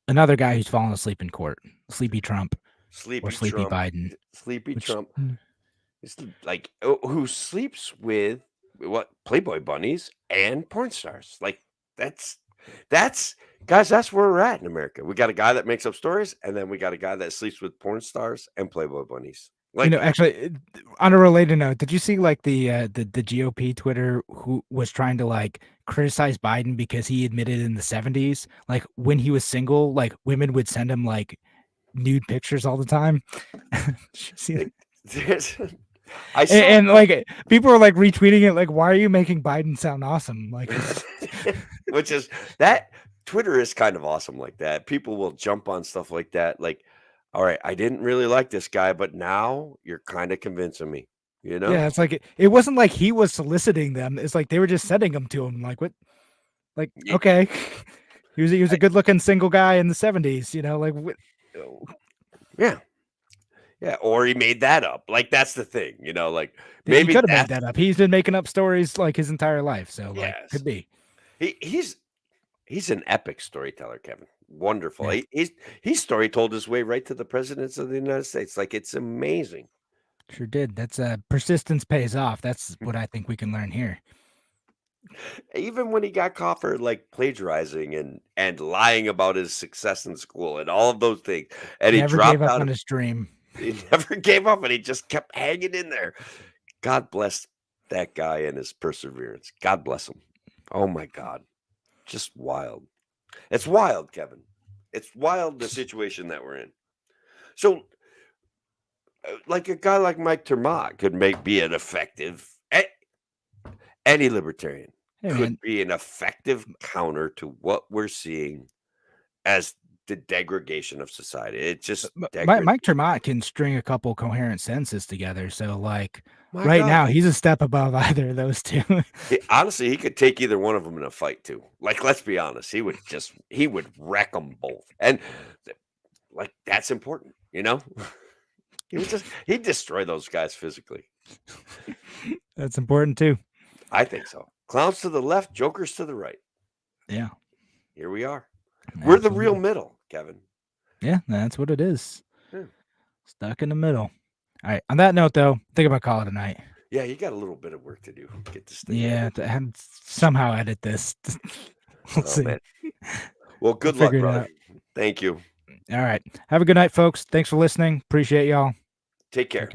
another guy who's fallen asleep in court. Sleepy Trump. Sleepy Trump. Biden. Sleepy Trump. It's like who sleeps with what Playboy bunnies and porn stars. Like that's guys, that's where we're at in America. We got a guy that makes up stories, and then we got a guy that sleeps with porn stars and Playboy bunnies. Like, actually, on a related note, did you see like the GOP Twitter who was trying to like criticize Biden because he admitted in the 70s, like when he was single, like women would send him like nude pictures all the time. See and like people are like retweeting it, like, why are you making Biden sound awesome? Like, which is that Twitter is kind of awesome like that. People will jump on stuff like that, like, all right, I didn't really like this guy, but now you're kind of convincing me, Yeah, it's like it wasn't like he was soliciting them. It's like they were just sending them to him. Like, what? Like, okay, he was a good-looking single guy in the 70s. Like, what? Yeah, or he made that up. Like that's the thing, like maybe he could have made that up. He's been making up stories like his entire life, so like could be. He's an epic storyteller, Kevin. Wonderful. Yeah. He story told his way right to the presidents of the United States. Like it's amazing. Sure did. That's persistence pays off. That's what I think we can learn here. Even when he got caught for like plagiarizing and lying about his success in school and all of those things, and he never dropped gave up out on his dream. He never gave up, and he just kept hanging in there. God bless that guy and his perseverance. God bless him. Oh my God. Just wild. It's wild, Kevin. It's wild, the situation that we're in. So, like a guy like Mike ter Maat could be an effective, any libertarian could be an effective counter to what we're seeing as the degradation of society. It just Mike ter Maat can string a couple coherent sentences together. So like now he's a step above either of those two. Honestly, he could take either one of them in a fight too. Like, let's be honest, he would wreck them both. And like, that's important, he'd destroy those guys physically. That's important too. I think so. Clowns to the left, jokers to the right. Yeah. Here we are. We're the real middle, Kevin. Yeah, that's what it is. Yeah. Stuck in the middle. All right. On that note, though, think about calling it a night. Yeah, you got a little bit of work to do. Get this thing. Yeah, to somehow edit this. We'll see. Man. Well, good luck, brother. Thank you. All right. Have a good night, folks. Thanks for listening. Appreciate y'all. Take care.